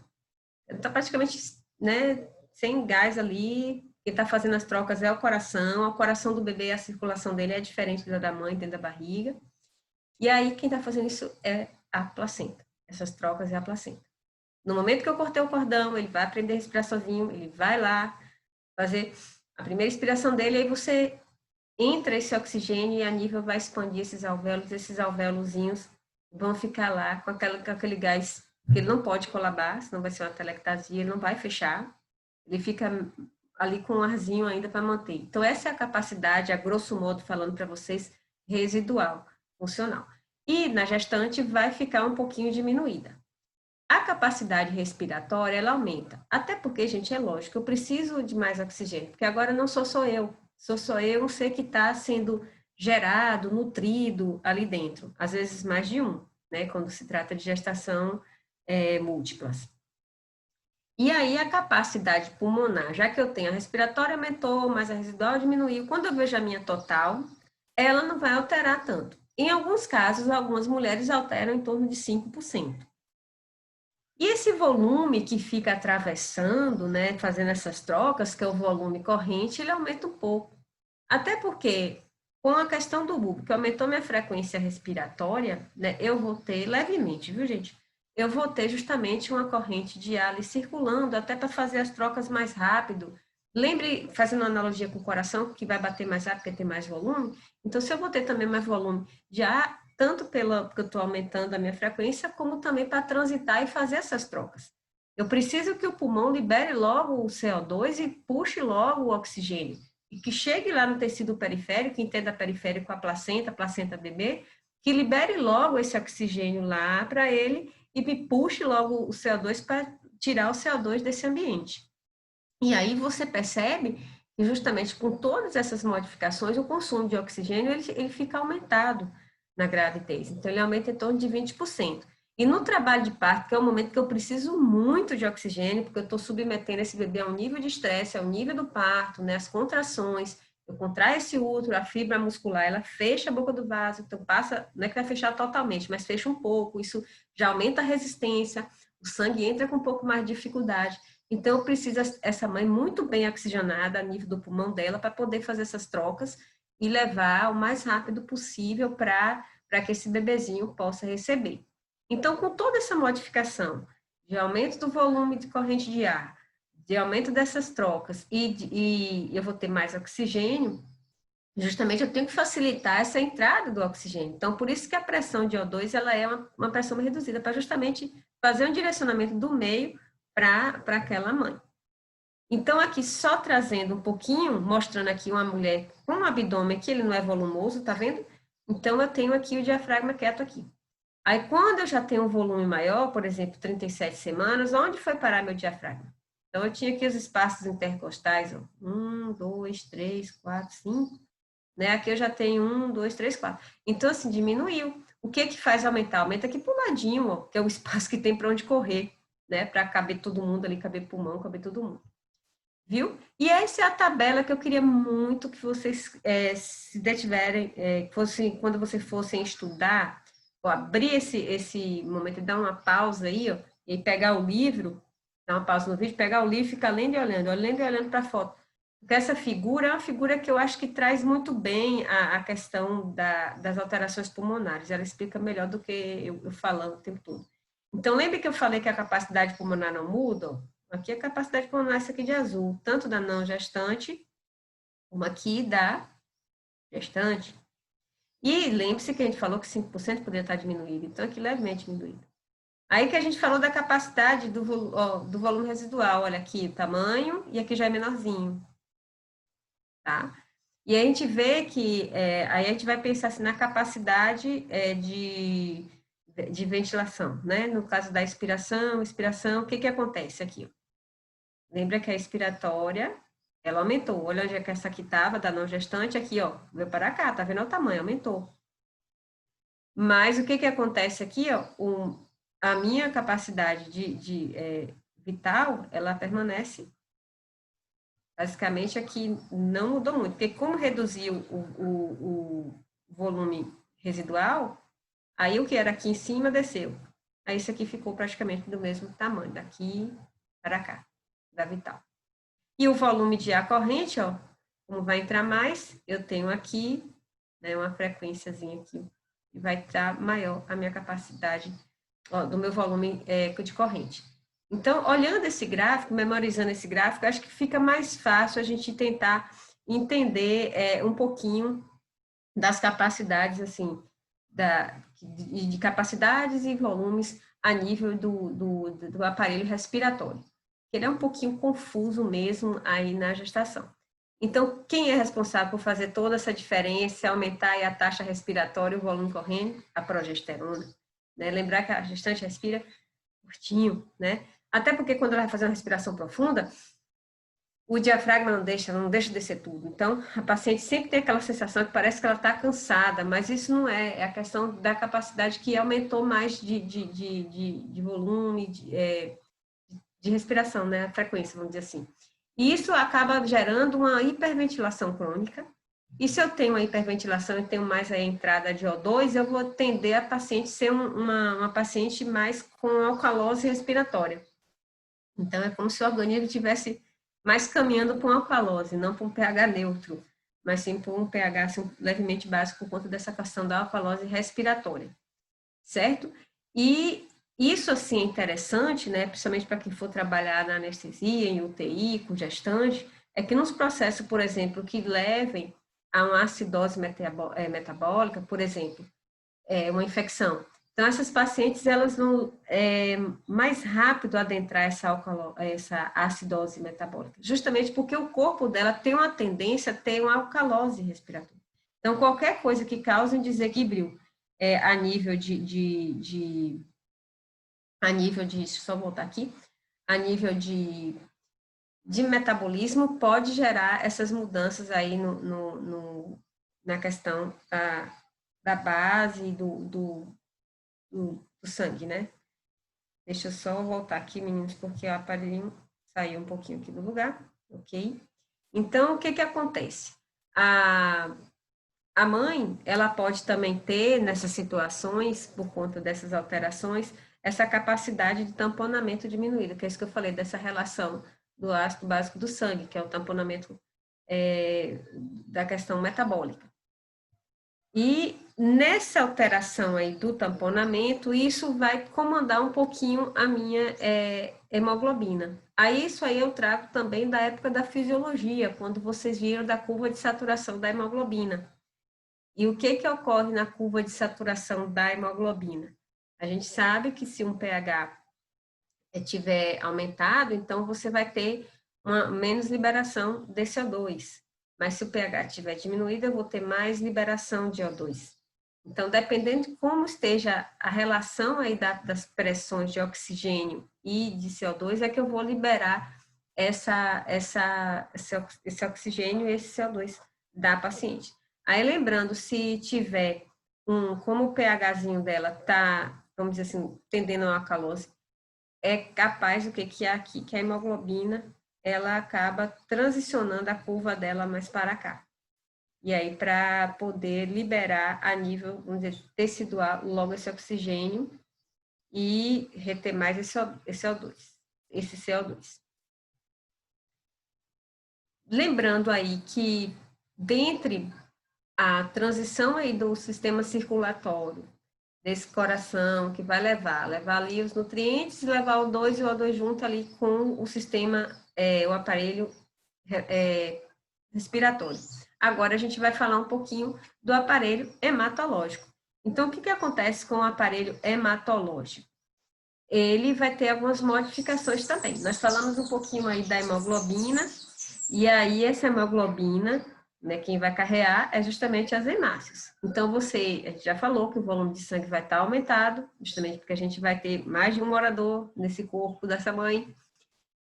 Ele está praticamente, né, sem gás ali. Quem está fazendo as trocas é o coração do bebê, a circulação dele é diferente da mãe dentro da barriga. E aí, quem está fazendo isso é a placenta. Essas trocas é a placenta. No momento que eu cortei o cordão, ele vai aprender a respirar sozinho, ele vai lá fazer a primeira inspiração dele, aí você entra esse oxigênio e a nível vai expandir esses alvéolozinhos vão ficar lá com aquele gás que ele não pode colabar, senão vai ser uma telectasia, ele não vai fechar, ele fica ali com um arzinho ainda para manter. Então, essa é a capacidade, a grosso modo, falando para vocês, residual, funcional. E na gestante vai ficar um pouquinho diminuída. A capacidade respiratória, ela aumenta. Até porque, gente, é lógico, eu preciso de mais oxigênio, porque agora não sou só eu, um ser que está sendo gerado, nutrido ali dentro. Às vezes mais de um, né? Quando se trata de gestação múltiplas. E aí a capacidade pulmonar, já que eu tenho a respiratória aumentou, mas a residual diminuiu, quando eu vejo a minha total, ela não vai alterar tanto. Em alguns casos, algumas mulheres alteram em torno de 5%. E esse volume que fica atravessando, né, fazendo essas trocas, que é o volume corrente, ele aumenta um pouco. Até porque, com a questão do bulbo, que aumentou minha frequência respiratória, né, eu vou ter levemente, viu, gente? Eu vou ter justamente uma corrente de ar ali circulando, até para fazer as trocas mais rápido. Lembre, fazendo uma analogia com o coração, que vai bater mais rápido porque tem mais volume. Então, se eu vou ter também mais volume de ar, tanto porque eu estou aumentando a minha frequência, como também para transitar e fazer essas trocas. Eu preciso que o pulmão libere logo o CO2 e puxe logo o oxigênio e que chegue lá no tecido periférico, entenda periférico a placenta bebê, que libere logo esse oxigênio lá para ele e me puxe logo o CO2 para tirar o CO2 desse ambiente. E aí você percebe que justamente com todas essas modificações, o consumo de oxigênio ele fica aumentado na gravidez. Então, ele aumenta em torno de 20%. E no trabalho de parto, que é o momento que eu preciso muito de oxigênio, porque eu estou submetendo esse bebê a um nível de estresse, ao nível do parto, né, as contrações, eu contraio esse útero, a fibra muscular, ela fecha a boca do vaso, então passa, não é que vai fechar totalmente, mas fecha um pouco, isso já aumenta a resistência, o sangue entra com um pouco mais de dificuldade. Então, precisa essa mãe muito bem oxigenada a nível do pulmão dela para poder fazer essas trocas e levar o mais rápido possível para que esse bebezinho possa receber. Então, com toda essa modificação de aumento do volume de corrente de ar, de aumento dessas trocas e eu vou ter mais oxigênio, justamente eu tenho que facilitar essa entrada do oxigênio. Então, por isso que a pressão de O2 ela é uma pressão reduzida, para justamente fazer um direcionamento do meio para aquela mãe. Então, aqui só trazendo um pouquinho, mostrando aqui uma mulher com um abdômen que ele não é volumoso, tá vendo? Então, eu tenho aqui o diafragma quieto aqui. Aí, quando eu já tenho um volume maior, por exemplo, 37 semanas, onde foi parar meu diafragma? Então, eu tinha aqui os espaços intercostais, ó, 1, 2, 3, 4, 5, né? Aqui eu já tenho 1, 2, 3, 4. Então, assim, diminuiu. O que que faz aumentar? Aumenta aqui pro ladinho, ó, que é o espaço que tem para onde correr, né? Para caber todo mundo ali, caber pulmão, caber todo mundo. Viu? E essa é a tabela que eu queria muito que vocês se detiverem, quando vocês fossem estudar, ó, abrir esse momento, dar uma pausa aí, ó, e pegar o livro, dar uma pausa no vídeo, pegar o livro e ficar lendo e olhando para a foto. Porque essa figura é uma figura que eu acho que traz muito bem a questão das alterações pulmonares. Ela explica melhor do que eu falando o tempo todo. Então, lembre que eu falei que a capacidade pulmonar não muda? Ó? Aqui é a capacidade pulmonar, essa aqui de azul, tanto da não gestante, como aqui da gestante. E lembre-se que a gente falou que 5% poderia estar diminuído, então aqui levemente diminuído. Aí que a gente falou da capacidade do volume residual, olha aqui o tamanho, e aqui já é menorzinho, tá? E a gente vê que, aí a gente vai pensar assim, na capacidade de ventilação, né? No caso da expiração, o que que acontece aqui? Lembra que a expiratória ela aumentou. Olha onde é que essa aqui estava, da não gestante, aqui, ó, veio para cá, tá vendo o tamanho, aumentou. Mas o que que acontece aqui, ó, a minha capacidade vital, ela permanece, basicamente aqui não mudou muito, porque como reduziu o volume residual, aí o que era aqui em cima desceu. Aí isso aqui ficou praticamente do mesmo tamanho, daqui para cá, da vital. E o volume de ar corrente, ó, como vai entrar mais, eu tenho aqui, né, uma frequênciazinha aqui, e vai estar maior a minha capacidade, ó, do meu volume de corrente. Então, olhando esse gráfico, memorizando esse gráfico, acho que fica mais fácil a gente tentar entender um pouquinho das capacidades, assim, de capacidades e volumes a nível do aparelho respiratório. Ele é um pouquinho confuso mesmo aí na gestação. Então, quem é responsável por fazer toda essa diferença, aumentar a taxa respiratória e o volume corrente? A progesterona. Né? Lembrar que a gestante respira curtinho, né? Até porque quando ela vai fazer uma respiração profunda, o diafragma não deixa descer tudo. Então, a paciente sempre tem aquela sensação que parece que ela está cansada, mas isso não é, é a questão da capacidade que aumentou mais de volume, de respiração, né? A frequência, vamos dizer assim. E isso acaba gerando uma hiperventilação crônica. E se eu tenho uma hiperventilação e tenho mais a entrada de O2, eu vou tender a paciente ser uma paciente mais com alcalose respiratória. Então, é como se o organismo estivesse mais caminhando para uma alcalose, não para um pH neutro, mas sim para um pH assim, levemente básico por conta dessa questão da alcalose respiratória, certo? E isso, assim, é interessante, né, principalmente para quem for trabalhar na anestesia, em UTI, com gestante, é que nos processos, por exemplo, que levem a uma acidose metabólica, por exemplo, uma infecção. Então, essas pacientes, elas vão mais rápido adentrar essa acidose metabólica, justamente porque o corpo dela tem uma tendência a ter uma alcalose respiratória. Então, qualquer coisa que cause um desequilíbrio a nível deixa eu só voltar aqui, a nível de metabolismo, pode gerar essas mudanças aí na questão da base do sangue, né? Deixa eu só voltar aqui, meninos, porque o aparelhinho saiu um pouquinho aqui do lugar, ok? Então, o que que acontece? A mãe, ela pode também ter, nessas situações, por conta dessas alterações, essa capacidade de tamponamento diminuída, que é isso que eu falei, dessa relação do ácido básico do sangue, que é o tamponamento da questão metabólica. E nessa alteração aí do tamponamento, isso vai comandar um pouquinho a minha hemoglobina. Aí isso aí eu trago também da época da fisiologia, quando vocês viram da curva de saturação da hemoglobina. E o que que ocorre na curva de saturação da hemoglobina? A gente sabe que se um pH estiver aumentado, então você vai ter uma menos liberação de CO2. Mas se o pH estiver diminuído, eu vou ter mais liberação de O2. Então, dependendo de como esteja a relação aí das pressões de oxigênio e de CO2, é que eu vou liberar esse oxigênio e esse CO2 da paciente. Aí, lembrando, se tiver como o pHzinho dela está, vamos dizer assim, tendendo a uma calose, é capaz do que é aqui, que a hemoglobina, ela acaba transicionando a curva dela mais para cá. E aí, para poder liberar a nível, vamos dizer, tecidual, logo esse oxigênio e reter mais esse CO2. Lembrando aí que, dentre a transição aí do sistema circulatório, desse coração, que vai levar ali os nutrientes, levar o O2 e o O2 junto ali com o sistema, o aparelho respiratório. Agora a gente vai falar um pouquinho do aparelho hematológico. Então, o que acontece com o aparelho hematológico? Ele vai ter algumas modificações também. Nós falamos um pouquinho aí da hemoglobina, e aí essa hemoglobina, né, quem vai carrear é justamente as hemácias. Então, a gente já falou que o volume de sangue vai estar aumentado, justamente porque a gente vai ter mais de um morador nesse corpo dessa mãe.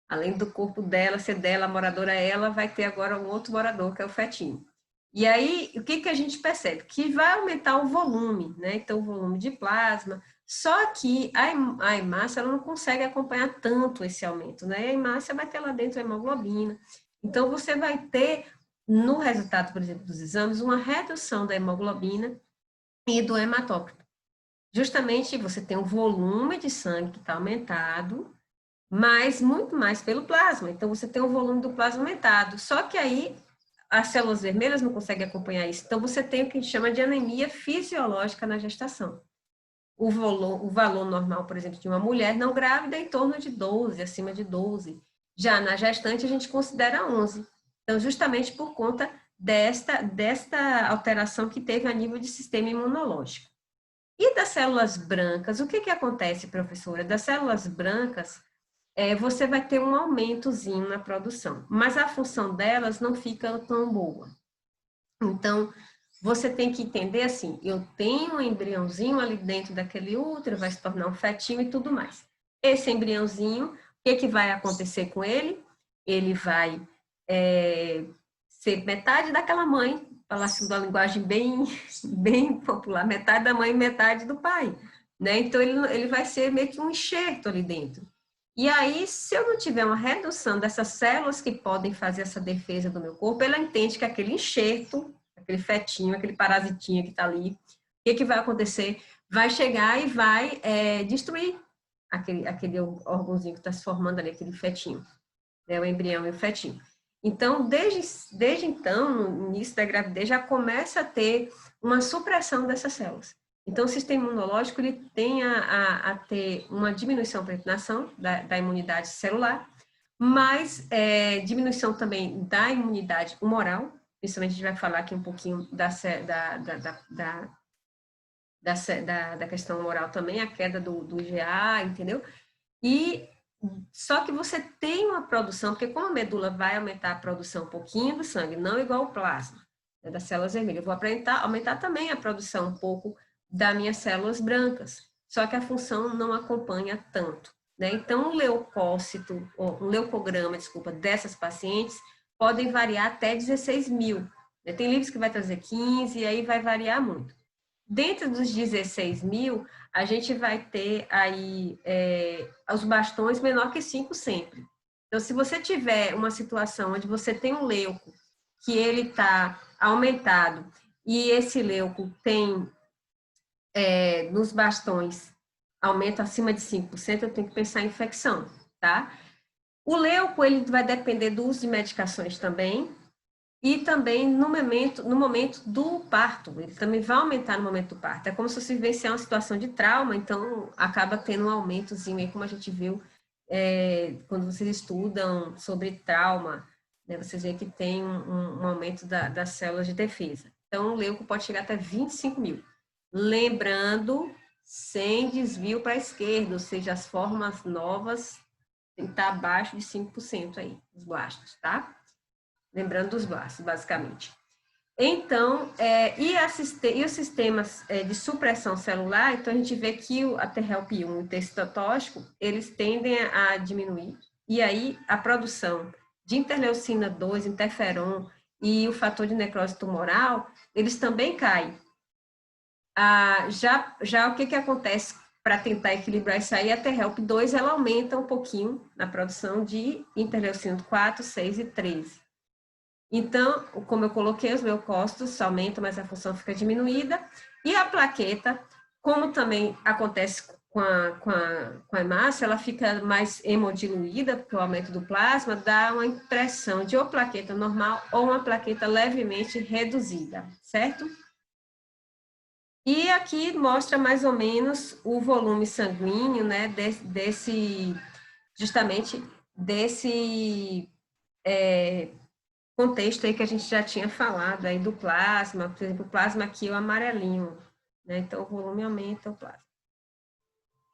Além do corpo dela, ser dela, a moradora é ela, vai ter agora um outro morador, que é o fetinho. E aí, o que a gente percebe? Que vai aumentar o volume, né? Então, o volume de plasma, só que a hemácia ela não consegue acompanhar tanto esse aumento, né? A hemácia vai ter lá dentro a hemoglobina. Então, você vai ter, no resultado, por exemplo, dos exames, uma redução da hemoglobina e do hematócrito. Justamente, você tem um volume de sangue que está aumentado, mas muito mais pelo plasma. Então, você tem o volume do plasma aumentado. Só que aí, as células vermelhas não conseguem acompanhar isso. Então, você tem o que a gente chama de anemia fisiológica na gestação. O valor normal, por exemplo, de uma mulher não grávida é em torno de 12, acima de 12. Já na gestante, a gente considera 11. Então, justamente por conta desta alteração que teve a nível de sistema imunológico. E das células brancas, o que acontece, professora? Das células brancas, você vai ter um aumentozinho na produção, mas a função delas não fica tão boa. Então, você tem que entender assim, eu tenho um embriãozinho ali dentro daquele útero, vai se tornar um fetinho e tudo mais. Esse embriãozinho, o que vai acontecer com ele? Ele vai ser metade daquela mãe, falar assim, uma linguagem bem popular, metade da mãe e metade do pai, né? Então, ele vai ser meio que um enxerto ali dentro. E aí, se eu não tiver uma redução dessas células que podem fazer essa defesa do meu corpo, ela entende que aquele enxerto, aquele fetinho, aquele parasitinho que está ali, o que vai acontecer? Vai chegar e vai destruir aquele órgãozinho que está se formando ali, aquele fetinho, né? O embrião e o fetinho. Então, desde então, no início da gravidez, já começa a ter uma supressão dessas células. Então, o sistema imunológico ele tem a ter uma diminuição na ação da imunidade celular, mas diminuição também da imunidade humoral, principalmente a gente vai falar aqui um pouquinho da questão humoral também, a queda do IgA, entendeu? E só que você tem uma produção, porque como a medula vai aumentar a produção um pouquinho do sangue, não igual o plasma, né, das células vermelhas, eu vou aumentar também a produção um pouco das minhas células brancas, só que a função não acompanha tanto, né? Então, um leucograma, desculpa, dessas pacientes podem variar até 16 mil. Né? Tem livros que vai trazer 15, e aí vai variar muito. Dentro dos 16 mil, a gente vai ter aí os bastões menor que 5 sempre. Então, se você tiver uma situação onde você tem um leuco que ele está aumentado e esse leuco tem nos bastões aumento acima de 5%, eu tenho que pensar em infecção, tá? O leuco, ele vai depender do uso de medicações também, e também no momento do parto, ele também vai aumentar no momento do parto. É como se você vivenciar uma situação de trauma, então acaba tendo um aumentozinho aí, como a gente viu quando vocês estudam sobre trauma, né, vocês veem que tem um aumento das células de defesa. Então, o leuco pode chegar até 25 mil. Lembrando, sem desvio para a esquerda, ou seja, as formas novas tem que estar abaixo de 5% aí, os blastos, tá? Lembrando dos blastos, basicamente. Então, e os sistemas de supressão celular, então a gente vê que a T-HELP1 e o tecido citótóxico, eles tendem a diminuir, e aí a produção de interleucina 2, interferon e o fator de necrose tumoral, eles também caem. Já o que acontece para tentar equilibrar isso aí, a T-HELP2, ela aumenta um pouquinho na produção de interleucina 4, 6 e 13. Então, como eu coloquei, os leucócitos aumentam, mas a função fica diminuída. E a plaqueta, como também acontece com a hemácia, ela fica mais hemodiluída, porque o aumento do plasma dá uma impressão de ou plaqueta normal ou uma plaqueta levemente reduzida, certo? E aqui mostra mais ou menos o volume sanguíneo, né, justamente desse contexto aí que a gente já tinha falado aí do plasma, por exemplo, o plasma aqui é o amarelinho, né? Então o volume aumenta o plasma.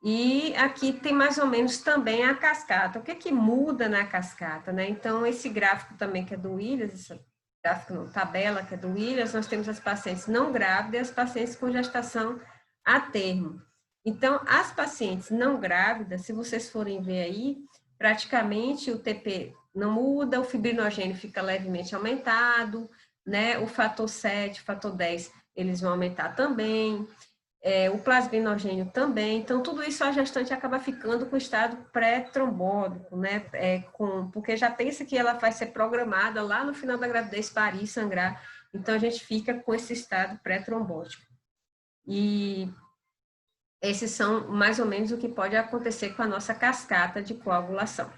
E aqui tem mais ou menos também a cascata. O que que muda na cascata, né? Então esse gráfico também que é do Williams, esse gráfico não, tabela que é do Williams, nós temos as pacientes não grávidas e as pacientes com gestação a termo. Então as pacientes não grávidas, se vocês forem ver aí, praticamente o TP não muda, o fibrinogênio fica levemente aumentado, né? O fator 7, o fator 10, eles vão aumentar também, o plasminogênio também. Então, tudo isso a gestante acaba ficando com o estado pré-trombótico, né? Porque já pensa que ela vai ser programada lá no final da gravidez parir e sangrar. Então, a gente fica com esse estado pré-trombótico. E esses são mais ou menos o que pode acontecer com a nossa cascata de coagulação.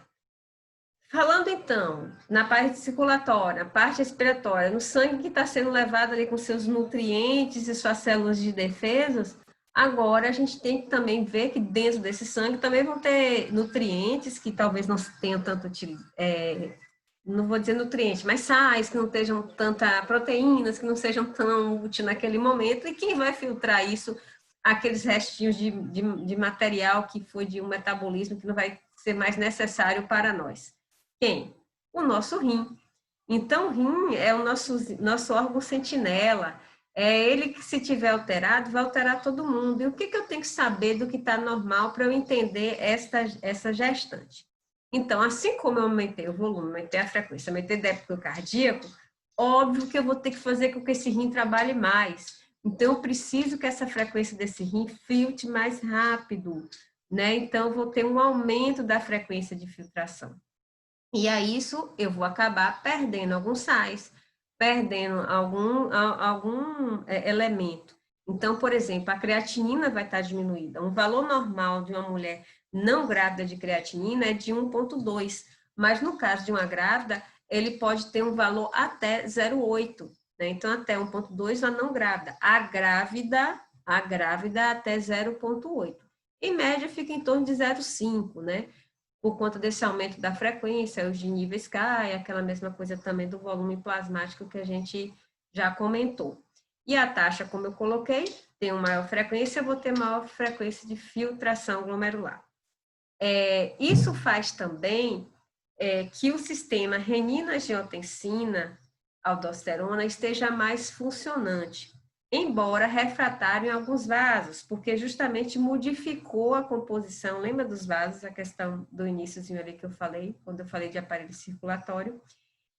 Falando então na parte circulatória, na parte respiratória, no sangue que está sendo levado ali com seus nutrientes e suas células de defesa, agora a gente tem que também ver que dentro desse sangue também vão ter nutrientes que talvez não tenham tanto, não vou dizer nutrientes, mas sais que não tenham tanta proteínas, que não sejam tão úteis naquele momento, e quem vai filtrar isso? Aqueles restinhos de material que foi de um metabolismo que não vai ser mais necessário para nós. Quem? O nosso rim. Então, o rim é o nosso órgão sentinela. É ele que, se tiver alterado, vai alterar todo mundo. E o que eu tenho que saber do que está normal para eu entender essa gestante? Então, assim como eu aumentei o volume, aumentei a frequência, aumentei o débito cardíaco, óbvio que eu vou ter que fazer com que esse rim trabalhe mais. Então, eu preciso que essa frequência desse rim filtre mais rápido, né? Então, eu vou ter um aumento da frequência de filtração. E a isso eu vou acabar perdendo alguns sais, perdendo algum elemento. Então, por exemplo, a creatinina vai estar diminuída. Um valor normal de uma mulher não grávida de creatinina é de 1,2, mas no caso de uma grávida, ele pode ter um valor até 0,8, né? Então, até 1,2 a não grávida. A grávida até 0,8. Em média, fica em torno de 0,5, né? Por conta desse aumento da frequência, os de níveis caem, aquela mesma coisa também do volume plasmático que a gente já comentou. E a taxa, como eu coloquei, tem uma maior frequência, eu vou ter maior frequência de filtração glomerular. Isso faz também que o sistema renina-angiotensina, aldosterona, esteja mais funcionante, embora refratário em alguns vasos, porque justamente modificou a composição. Lembra dos vasos, a questão do iníciozinho ali que eu falei, quando eu falei de aparelho circulatório?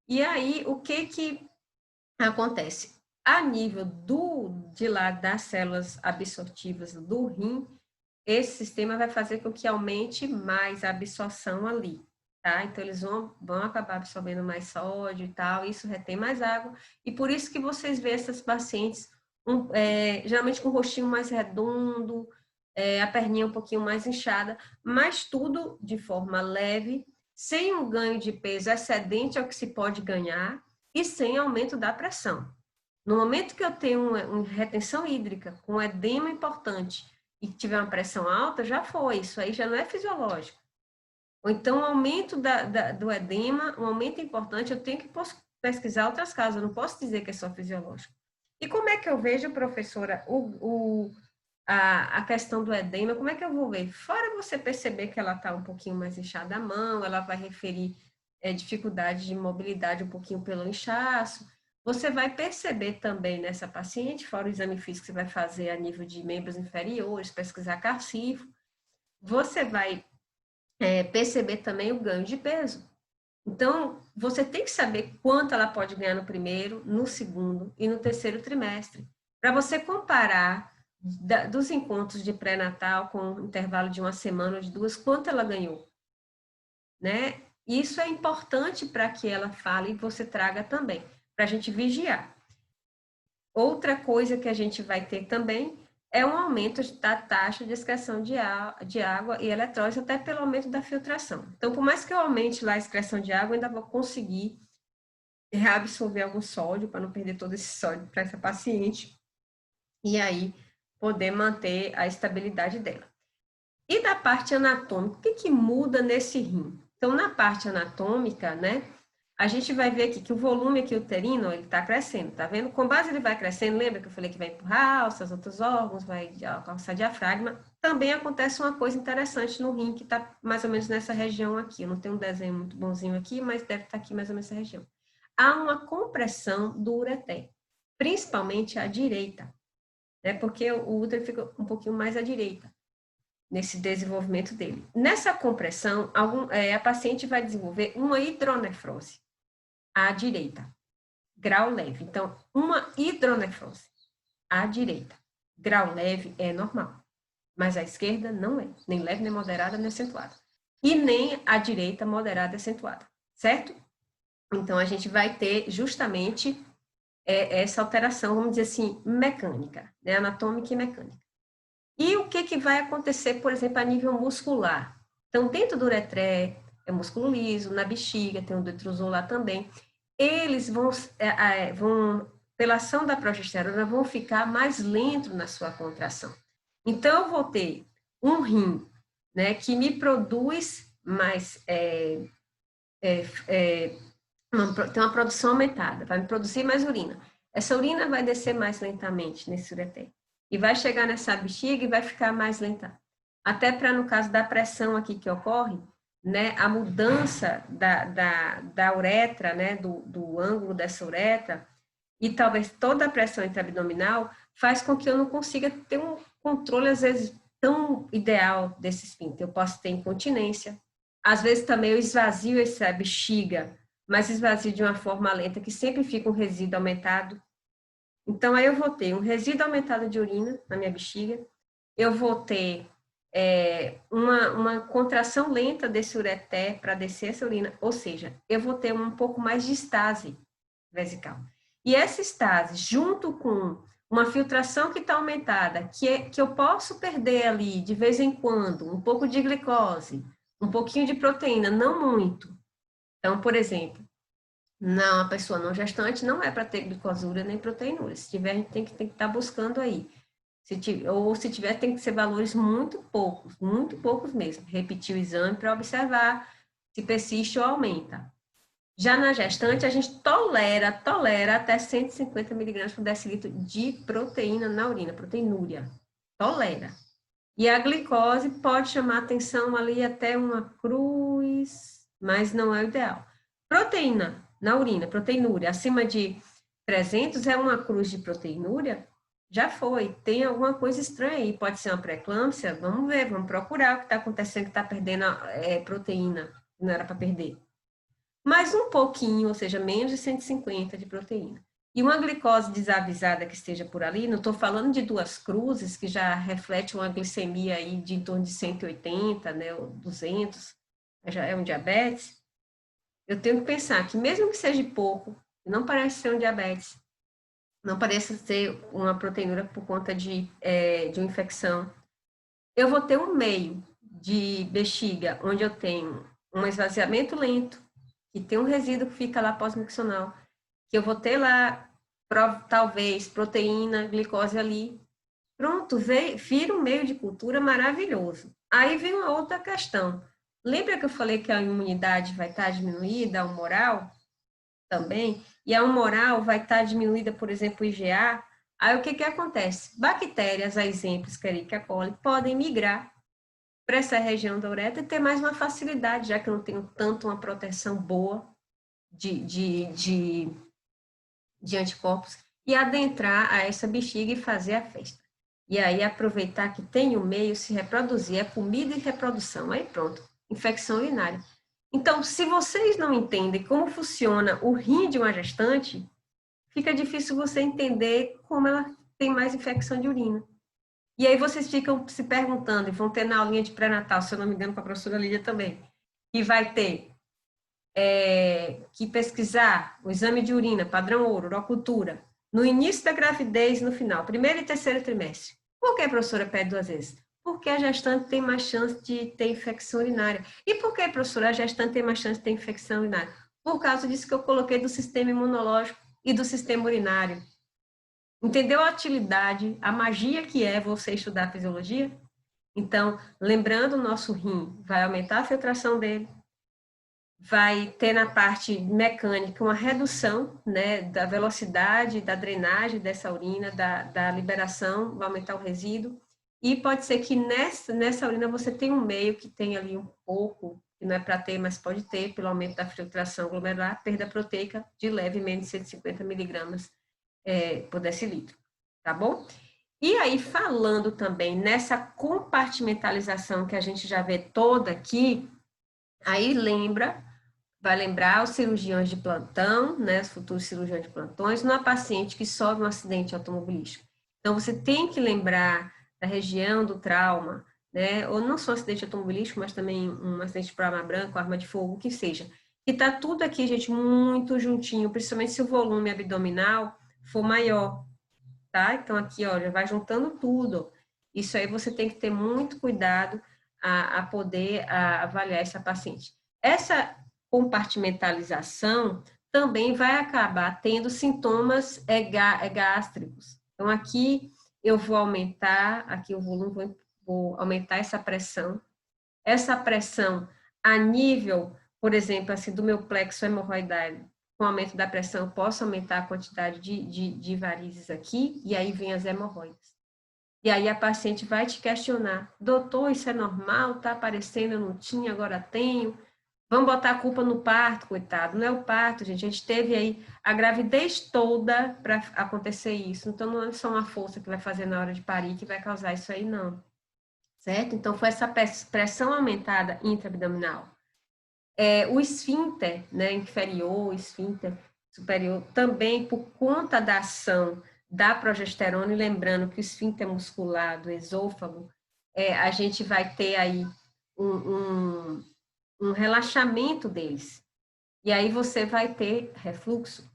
E aí, o que acontece? A nível de lá das células absortivas do rim, esse sistema vai fazer com que aumente mais a absorção ali, tá? Então, eles vão acabar absorvendo mais sódio e tal, isso retém mais água, e por isso que vocês vê essas pacientes geralmente com o rostinho mais redondo, a perninha um pouquinho mais inchada, mas tudo de forma leve, sem um ganho de peso excedente ao que se pode ganhar e sem aumento da pressão. No momento que eu tenho uma retenção hídrica com edema importante e tiver uma pressão alta, já foi, isso aí já não é fisiológico. Ou então, o aumento do edema, um aumento importante, eu tenho que pesquisar outras causas, eu não posso dizer que é só fisiológico. E como é que eu vejo, professora, a questão do edema, como é que eu vou ver? Fora você perceber que ela está um pouquinho mais inchada a mão, ela vai referir dificuldade de mobilidade um pouquinho pelo inchaço, você vai perceber também nessa paciente, fora o exame físico que você vai fazer a nível de membros inferiores, pesquisar calcifo, você vai perceber também o ganho de peso. Então, você tem que saber quanto ela pode ganhar no primeiro, no segundo e no terceiro trimestre, para você comparar dos encontros de pré-natal com um intervalo de uma semana ou de duas, quanto ela ganhou, né? Isso é importante para que ela fale e você traga também, para a gente vigiar. Outra coisa que a gente vai ter também é um aumento da taxa de excreção de água e eletrólise, até pelo aumento da filtração. Então, por mais que eu aumente lá a excreção de água, eu ainda vou conseguir reabsorver algum sódio, para não perder todo esse sódio para essa paciente, e aí poder manter a estabilidade dela. E da parte anatômica, o que muda nesse rim? Então, na parte anatômica, né, a gente vai ver aqui que o volume aqui uterino, ele está crescendo, tá vendo? Com base ele vai crescendo, lembra que eu falei que vai empurrar alças, outros órgãos, vai alcançar diafragma. Também acontece uma coisa interessante no rim, que está mais ou menos nessa região aqui. Eu não tenho um desenho muito bonzinho aqui, mas deve estar aqui mais ou menos nessa região. Há uma compressão do ureter, principalmente à direita, né? Porque o útero fica um pouquinho mais à direita. nesse desenvolvimento dele. Nessa compressão, a paciente vai desenvolver uma hidronefrose à direita, grau leve. Então, uma hidronefrose à direita, grau leve é normal, mas à esquerda não é, nem leve, nem moderada, nem acentuada. E nem à direita moderada e acentuada, certo? Então, a gente vai ter justamente essa alteração, vamos dizer assim, mecânica, né? Anatômica e mecânica. E o que vai acontecer, por exemplo, a nível muscular? Então, dentro do uretré, é músculo liso, na bexiga, tem o detrusor também. Eles vão, pela ação da progesterona, vão ficar mais lentos na sua contração. Então, eu vou ter um rim, né, que me produz mais, tem uma produção aumentada, vai me produzir mais urina. Essa urina vai descer mais lentamente nesse ureter. E vai chegar nessa bexiga e vai ficar mais lenta. Até para, no caso da pressão aqui que ocorre, né, a mudança da uretra, né, do ângulo dessa uretra, e talvez toda a pressão intraabdominal, faz com que eu não consiga ter um controle, às vezes, tão ideal desse esfíncter. Eu posso ter incontinência. Às vezes também eu esvazio essa bexiga, mas esvazio de uma forma lenta, que sempre fica um resíduo aumentado. Então, aí eu vou ter um resíduo aumentado de urina na minha bexiga, eu vou ter uma contração lenta desse ureter para descer essa urina, ou seja, eu vou ter um pouco mais de estase vesical. E essa estase, junto com uma filtração que está aumentada, que eu posso perder ali, de vez em quando, um pouco de glicose, um pouquinho de proteína, não muito. Então, por exemplo, não, a pessoa não gestante não é para ter glicosúria nem proteinúria. Se tiver, a gente tem que estar buscando aí. Se tiver, tem que ser valores muito poucos mesmo. Repetir o exame para observar se persiste ou aumenta. Já na gestante, a gente tolera até 150 miligramas por decilitro de proteína na urina, proteinúria. Tolera. E a glicose pode chamar atenção ali até uma cruz, mas não é o ideal. Proteína na urina, proteinúria, acima de 300 é uma cruz de proteinúria? Já foi. Tem alguma coisa estranha aí. Pode ser uma pré-eclâmpsia? Vamos ver, vamos procurar o que está acontecendo, que está perdendo proteína, não era para perder. Mais um pouquinho, ou seja, menos de 150 de proteína. E uma glicose desavisada que esteja por ali, não estou falando de 2 cruzes, que já reflete uma glicemia aí de em torno de 180, né, ou 200, já é um diabetes. Eu tenho que pensar que mesmo que seja pouco, não parece ser um diabetes, não parece ser uma proteinúria por conta de uma infecção, eu vou ter um meio de bexiga, onde eu tenho um esvaziamento lento, que tem um resíduo que fica lá pós-miccional, que eu vou ter lá, talvez, proteína, glicose ali. Pronto, vira um meio de cultura maravilhoso. Aí vem uma outra questão. Lembra que eu falei que a imunidade vai estar diminuída, a humoral também? E a humoral vai estar diminuída, por exemplo, o IgA. Aí o que acontece? Bactérias, a exemplo, Escherichia coli, podem migrar para essa região da uretra e ter mais uma facilidade, já que eu não tenho tanto uma proteção boa de anticorpos, e adentrar a essa bexiga e fazer a festa. E aí aproveitar que tem o meio, se reproduzir, é comida e reprodução. Aí pronto, infecção urinária. Então, se vocês não entendem como funciona o rim de uma gestante, fica difícil você entender como ela tem mais infecção de urina. E aí vocês ficam se perguntando, e vão ter na aulinha de pré-natal, se eu não me engano, com a professora Lídia também, que vai ter que pesquisar o exame de urina, padrão ouro, urocultura, no início da gravidez e no final, primeiro e terceiro trimestre. Por que a professora pede 2 vezes? Porque a gestante tem mais chance de ter infecção urinária. E por que, professora, a gestante tem mais chance de ter infecção urinária? Por causa disso que eu coloquei do sistema imunológico e do sistema urinário. Entendeu a utilidade, a magia que é você estudar fisiologia? Então, lembrando, o nosso rim vai aumentar a filtração dele, vai ter na parte mecânica uma redução, né, da velocidade, da drenagem dessa urina, da liberação, vai aumentar o resíduo, e pode ser que nessa urina você tenha um meio que tem ali um pouco, que não é para ter, mas pode ter, pelo aumento da filtração glomerular, perda proteica de leve, menos de 150 miligramas por decilitro, tá bom? E aí, falando também nessa compartimentalização que a gente já vê toda aqui, aí vai lembrar os cirurgiões de plantão, né, os futuros cirurgiões de plantões, numa paciente que sofre um acidente automobilístico. Então, você tem que lembrar da região do trauma, né, ou não só acidente automobilístico, mas também um acidente por arma branca, arma de fogo, o que seja. E tá tudo aqui, gente, muito juntinho, principalmente se o volume abdominal for maior, tá? Então, aqui, olha, vai juntando tudo. Isso aí você tem que ter muito cuidado a poder avaliar essa paciente. Essa compartimentalização também vai acabar tendo sintomas gástricos. Então, aqui eu vou aumentar, aqui o volume, vou aumentar essa pressão. Essa pressão a nível, por exemplo, assim, do meu plexo hemorroidário, com o aumento da pressão, eu posso aumentar a quantidade de varizes aqui, e aí vem as hemorroidas. E aí a paciente vai te questionar, doutor, isso é normal? Tá aparecendo, eu não tinha, agora tenho. Vamos botar a culpa no parto, coitado. Não é o parto, gente. A gente teve aí a gravidez toda para acontecer isso. Então, não é só uma força que vai fazer na hora de parir que vai causar isso aí, não. Certo? Então, foi essa pressão aumentada intraabdominal. O esfíncter, né, inferior, o esfíncter superior, também por conta da ação da progesterona, e lembrando que o esfíncter muscular do esôfago, a gente vai ter aí um relaxamento deles. E aí você vai ter refluxo.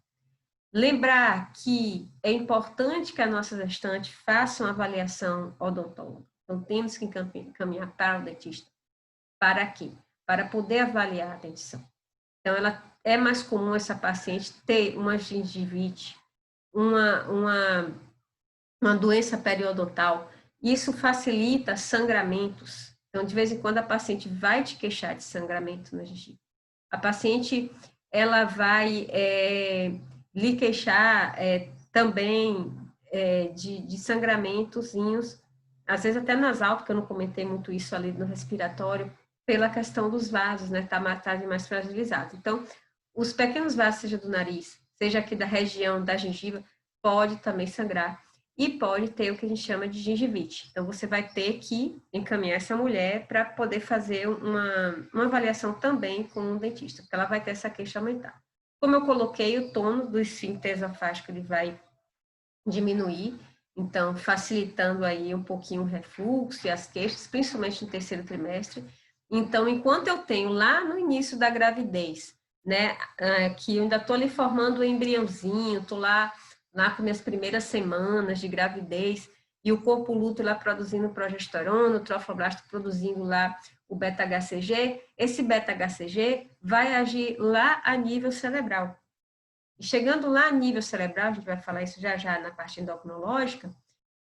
Lembrar que é importante que a nossa gestante faça uma avaliação odontóloga. Então, temos que encaminhar para o dentista. Para quê? Para poder avaliar a dentição. Então, é mais comum essa paciente ter uma gengivite, uma doença periodontal. Isso facilita sangramentos. Então, de vez em quando, a paciente vai te queixar de sangramento na gengiva. A paciente, ela vai lhe queixar também de sangramentozinhos, às vezes até nasal, porque eu não comentei muito isso ali no respiratório, pela questão dos vasos, né? Tá mais fragilizado. Então, os pequenos vasos, seja do nariz, seja aqui da região da gengiva, pode também sangrar e pode ter o que a gente chama de gengivite. Então, você vai ter que encaminhar essa mulher para poder fazer uma avaliação também com um dentista, porque ela vai ter essa queixa aumentada. Como eu coloquei, o tono do esfíncter esofágico ele vai diminuir, então facilitando aí um pouquinho o refluxo e as queixas, principalmente no terceiro trimestre. Então, enquanto eu tenho lá no início da gravidez, né, que eu ainda estou ali formando o embriãozinho, estou lá com minhas primeiras semanas de gravidez, e o corpo lúteo lá produzindo progesterona, o trofoblasto produzindo lá o beta-HCG, esse beta-HCG vai agir lá a nível cerebral. E chegando lá a nível cerebral, a gente vai falar isso já já na parte endocrinológica,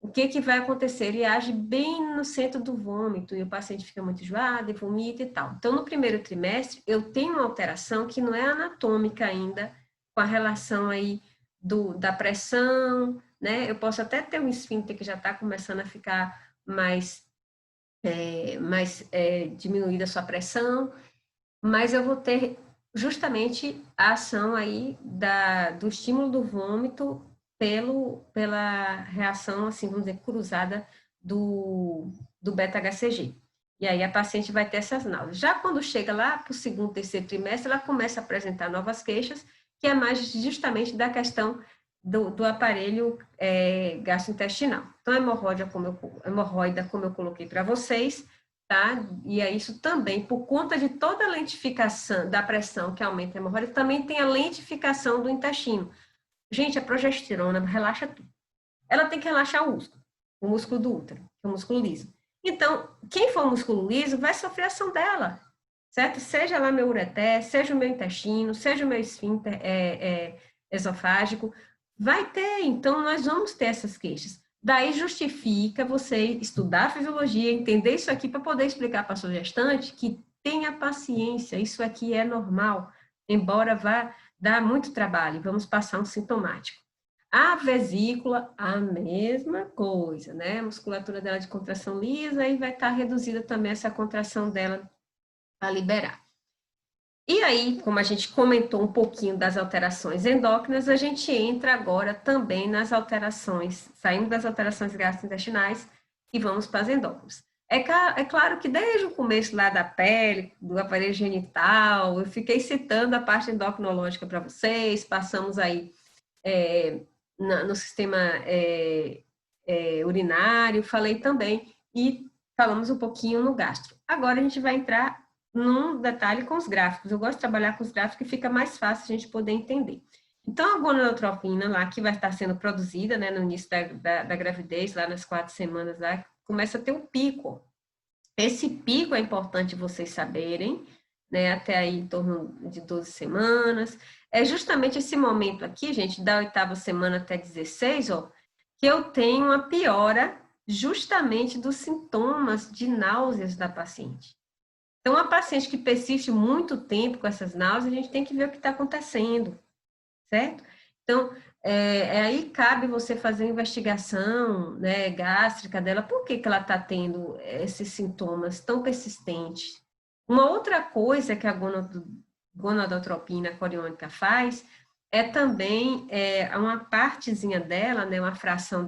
o que que vai acontecer? Ele age bem no centro do vômito e o paciente fica muito enjoado e vomita e tal. Então, no primeiro trimestre, eu tenho uma alteração que não é anatômica ainda, com a relação aí da pressão, né? Eu posso até ter um esfíncter que já está começando a ficar mais diminuída a sua pressão, mas eu vou ter justamente a ação aí do estímulo do vômito pela reação, assim, vamos dizer, cruzada do beta-HCG. E aí a paciente vai ter essas náuseas. Já quando chega lá para o segundo, terceiro trimestre, ela começa a apresentar novas queixas, que é mais justamente da questão do aparelho gastrointestinal. Então, a hemorroida, como eu coloquei para vocês, tá? E é isso também, por conta de toda a lentificação da pressão que aumenta a hemorroida, também tem a lentificação do intestino. Gente, a progesterona relaxa tudo. Ela tem que relaxar o músculo do útero, que é o músculo liso. Então, quem for músculo liso vai sofrer a ação dela, certo? Seja lá meu ureter, seja o meu intestino, seja o meu esfíncter esofágico, vai ter. Então, nós vamos ter essas queixas. Daí justifica você estudar a fisiologia, entender isso aqui para poder explicar para a sua gestante que tenha paciência, isso aqui é normal, embora vá dar muito trabalho, vamos passar um sintomático. A vesícula, a mesma coisa, né? A musculatura dela de contração lisa e vai estar reduzida também essa contração dela para liberar. E aí, como a gente comentou um pouquinho das alterações endócrinas, a gente entra agora também nas alterações, saindo das alterações gastrointestinais e vamos para as endócrinas. É claro que desde o começo lá da pele, do aparelho genital, eu fiquei citando a parte endocrinológica para vocês, passamos aí no sistema urinário, falei também, e falamos um pouquinho no gastro. Agora a gente vai entrar num detalhe com os gráficos. Eu gosto de trabalhar com os gráficos que fica mais fácil a gente poder entender. Então, a gonadotropina lá, que vai estar sendo produzida, né, no início da gravidez, lá nas 4 semanas, lá, começa a ter um pico. Esse pico é importante vocês saberem, né, até aí em torno de 12 semanas. É justamente esse momento aqui, gente, da 8ª semana até 16, ó, que eu tenho uma piora justamente dos sintomas de náuseas da paciente. Então, a paciente que persiste muito tempo com essas náuseas, a gente tem que ver o que está acontecendo, certo? Então, aí cabe você fazer a investigação, né, gástrica dela, por que ela está tendo esses sintomas tão persistentes. Uma outra coisa que a gonadotropina coriônica faz é também uma partezinha dela, né, uma fração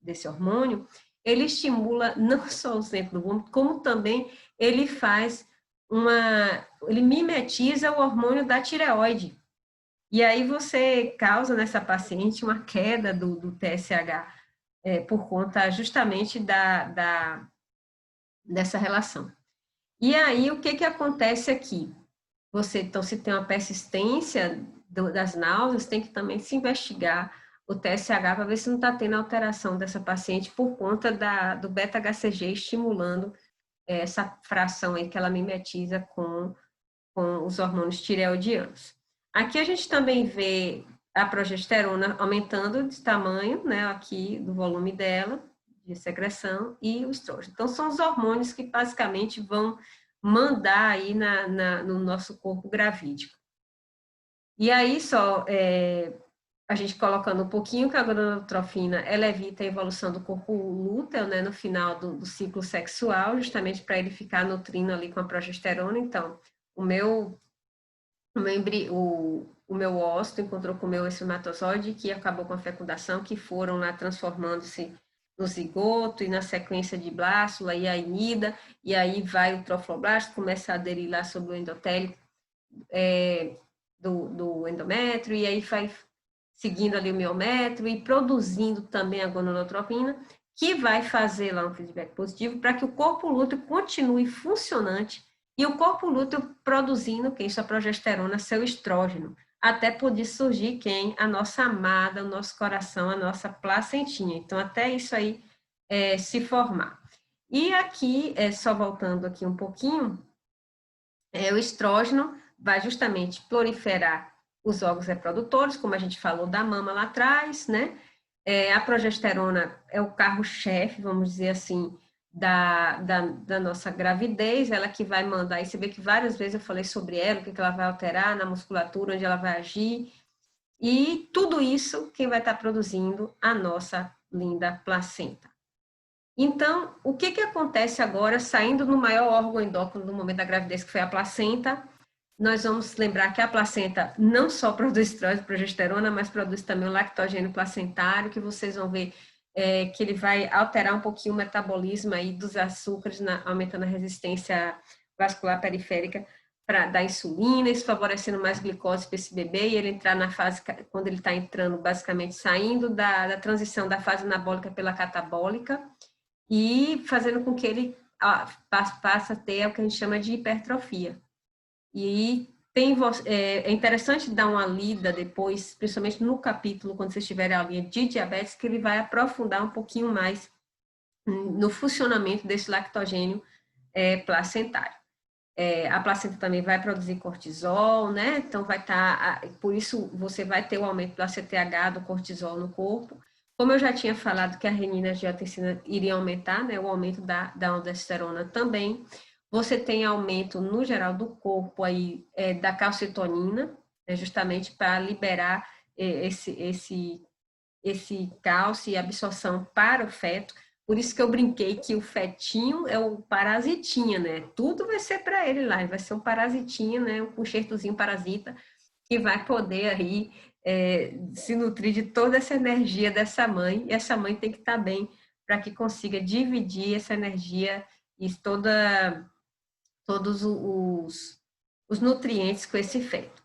desse hormônio, ele estimula não só o centro do vômito, como também ele faz ele mimetiza o hormônio da tireoide. E aí você causa nessa paciente uma queda do TSH por conta justamente dessa relação. E aí o que acontece aqui? Então, se tem uma persistência das náuseas, tem que também se investigar o TSH para ver se não está tendo alteração dessa paciente por conta do beta-HCG estimulando essa fração aí que ela mimetiza com os hormônios tireoidianos. Aqui a gente também vê a progesterona aumentando de tamanho, né, aqui do volume dela, de secreção, e o estrógeno. Então, são os hormônios que basicamente vão mandar aí no nosso corpo gravídico. E aí, a gente colocando um pouquinho que a gonadotrofina, ela evita a evolução do corpo lúteo, né, no final do ciclo sexual, justamente para ele ficar nutrindo ali com a progesterona. Então, o meu ócito encontrou com o meu espermatozoide, que acabou com a fecundação, que foram lá transformando-se no zigoto e na sequência de blástula e a imida, e aí vai o trofoblasto, começa a aderir lá sobre o endotélio do endométrio, e aí vai seguindo ali o miométrio e produzindo também a gonadotropina, que vai fazer lá um feedback positivo para que o corpo lúteo continue funcionante e o corpo lúteo produzindo quem? Sua progesterona, seu estrógeno, até poder surgir quem? A nossa amada, o nosso coração, a nossa placentinha. Então, até isso aí se formar. E aqui, só voltando aqui um pouquinho, o estrógeno vai justamente proliferar os órgãos reprodutores, como a gente falou da mama lá atrás, né? A progesterona é o carro-chefe, vamos dizer assim, da nossa gravidez, ela que vai mandar, e você vê que várias vezes eu falei sobre ela, o que ela vai alterar na musculatura, onde ela vai agir, e tudo isso quem vai estar produzindo a nossa linda placenta. Então, o que acontece agora, saindo no maior órgão endócrino no momento da gravidez, que foi a placenta? Nós vamos lembrar que a placenta não só produz estrógeno e progesterona, mas produz também o lactogênio placentário, que vocês vão ver que ele vai alterar um pouquinho o metabolismo aí dos açúcares, aumentando a resistência vascular periférica da insulina, isso favorecendo mais glicose para esse bebê, e ele entrar na fase, quando ele está entrando, basicamente saindo da transição da fase anabólica pela catabólica, e fazendo com que ele passe a ter o que a gente chama de hipertrofia. E é interessante dar uma lida depois, principalmente no capítulo, quando vocês tiverem a linha de diabetes, que ele vai aprofundar um pouquinho mais no funcionamento desse lactogênio placentário. A placenta também vai produzir cortisol, né? Então vai estar, por isso você vai ter o aumento do ACTH, do cortisol no corpo. Como eu já tinha falado que a renina e a angiotensina iriam aumentar, né? O aumento da aldosterona também. Você tem aumento no geral do corpo aí da calcitonina, né? Justamente para liberar esse cálcio e absorção para o feto. Por isso que eu brinquei que o fetinho é o parasitinha, né? Tudo vai ser para ele lá, ele vai ser um parasitinha, né? Um enxertozinho parasita que vai poder aí se nutrir de toda essa energia dessa mãe, e essa mãe tem que estar bem para que consiga dividir essa energia e todos os nutrientes com esse feto.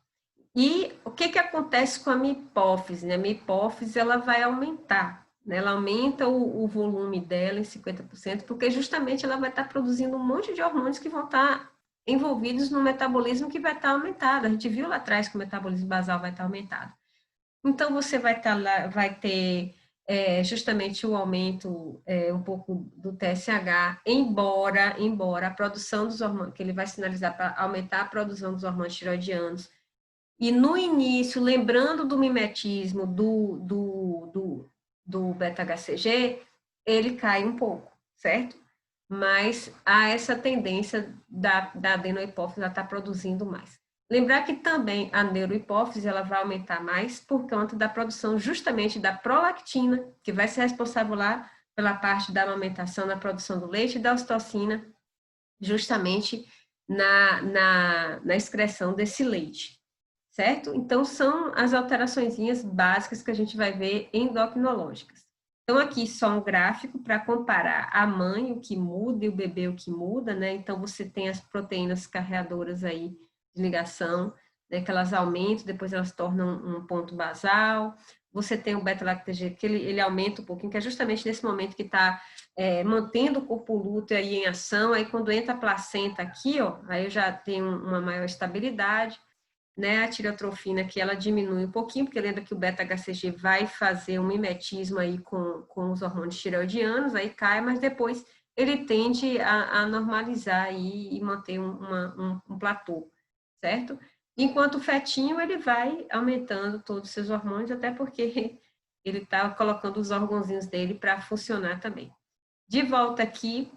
E o que, que acontece com a minha hipófise? Né? A minha hipófise ela vai aumentar, né? Ela aumenta o volume dela em 50%, porque justamente ela vai estar produzindo um monte de hormônios que vão estar envolvidos no metabolismo que vai estar aumentado. A gente viu lá atrás que o metabolismo basal vai estar aumentado. Então, você vai estar lá, vai ter justamente o aumento um pouco do TSH, embora a produção dos hormônios, que ele vai sinalizar para aumentar a produção dos hormônios tiroidianos. E no início, lembrando do mimetismo do beta-HCG, ele cai um pouco, certo? Mas há essa tendência da adenohipófise a estar produzindo mais. Lembrar que também a neurohipófise ela vai aumentar mais por conta da produção justamente da prolactina, que vai ser responsável lá pela parte da amamentação, na produção do leite, e da ocitocina, justamente na excreção desse leite, certo? Então, são as alteraçõezinhas básicas que a gente vai ver endocrinológicas. Então, aqui só um gráfico para comparar a mãe, o que muda, e o bebê, o que muda, né? Então, você tem as proteínas carreadoras aí de ligação, né? Que elas aumentam, depois elas tornam um ponto basal. Você tem o beta-lactogê, que ele aumenta um pouquinho, que é justamente nesse momento que está mantendo o corpo lúteo aí em ação. Aí, quando entra a placenta aqui, ó, aí eu já tenho uma maior estabilidade. Né, a tireotrofina que ela diminui um pouquinho, porque lembra que o beta-HCG vai fazer um mimetismo aí com os hormônios tireoidianos, aí cai, mas depois ele tende a normalizar aí e manter um platô, certo? Enquanto o fetinho, ele vai aumentando todos os seus hormônios, até porque ele está colocando os órgãozinhos dele para funcionar também. De volta aqui,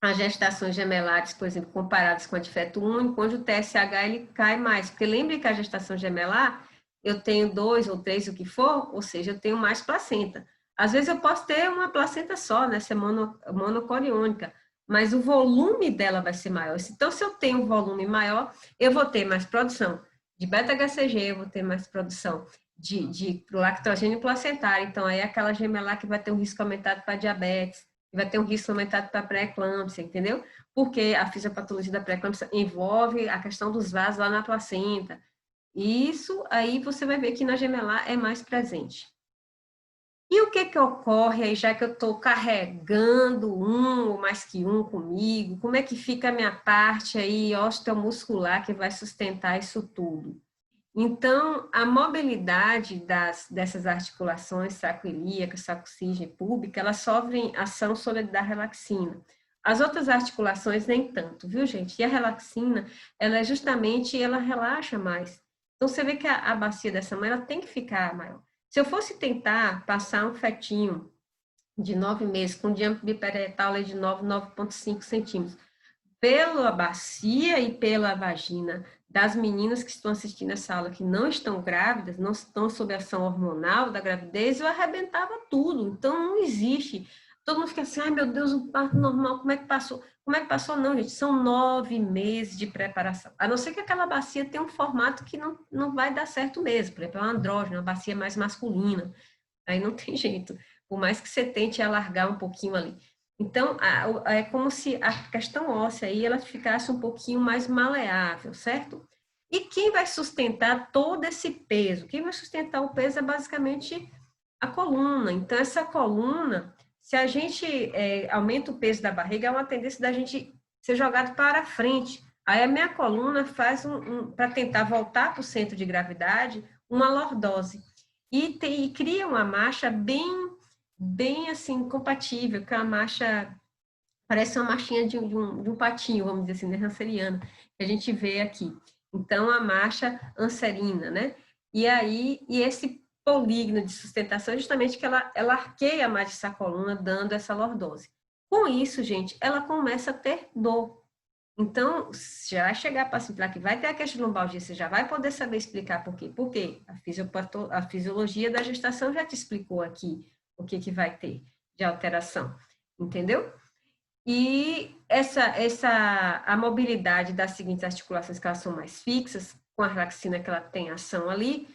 as gestações gemelares, por exemplo, comparadas com a de feto único, onde o TSH ele cai mais. Porque lembre que a gestação gemelar, eu tenho 2 ou 3, o que for, ou seja, eu tenho mais placenta. Às vezes eu posso ter uma placenta só, né, ser monocoriônica, mas o volume dela vai ser maior. Então, se eu tenho um volume maior, eu vou ter mais produção de beta-HCG, eu vou ter mais produção de lactogênio placentário. Então, aí é aquela gemelar que vai ter um risco aumentado para diabetes, vai ter um risco aumentado para pré-eclâmpsia, entendeu? Porque a fisiopatologia da pré-eclâmpsia envolve a questão dos vasos lá na placenta. E isso aí você vai ver que na gemelar é mais presente. E o que que ocorre aí, já que eu estou carregando um ou mais que um comigo, como é que fica a minha parte aí osteomuscular que vai sustentar isso tudo? Então, a mobilidade dessas articulações sacroiliaca, sacrocisga e púbica, elas sofrem ação sobre da relaxina. As outras articulações nem tanto, viu, gente? E a relaxina, ela é justamente, ela relaxa mais. Então, você vê que a bacia dessa mãe, ela tem que ficar maior. Se eu fosse tentar passar um fetinho de 9 meses com diâmetro biperetal de 9,5 centímetros, pela bacia e pela vagina das meninas que estão assistindo essa aula que não estão grávidas, não estão sob ação hormonal da gravidez, eu arrebentava tudo. Então, não existe. Todo mundo fica assim, ai meu Deus, um parto normal, como é que passou? Como é que passou? Não, gente, são 9 meses de preparação. A não ser que aquela bacia tenha um formato que não vai dar certo mesmo. Por exemplo, é um andrógeno, uma bacia mais masculina. Aí não tem jeito. Por mais que você tente alargar um pouquinho ali. Então, é como se a questão óssea aí ela ficasse um pouquinho mais maleável, certo? E quem vai sustentar todo esse peso? Quem vai sustentar o peso é basicamente a coluna. Então, essa coluna, se a gente aumenta o peso da barriga, é uma tendência da gente ser jogado para frente. Aí a minha coluna faz para tentar voltar para o centro de gravidade, uma lordose. E cria uma marcha bem assim, compatível, que é uma marcha, parece uma marchinha de um patinho, vamos dizer assim, né, ranceriana, que a gente vê aqui. Então, a marcha anserina, né? E aí, esse polígono de sustentação é justamente que ela arqueia mais essa coluna, dando essa lordose. Com isso, gente, ela começa a ter dor. Então, já vai chegar a paciente lá que vai ter a queixa de lombalgia, você já vai poder saber explicar por quê. Por quê? A fisiologia da gestação já te explicou aqui o que vai ter de alteração. entendeu? E a mobilidade das seguintes articulações, que elas são mais fixas, com a relaxina que ela tem ação ali,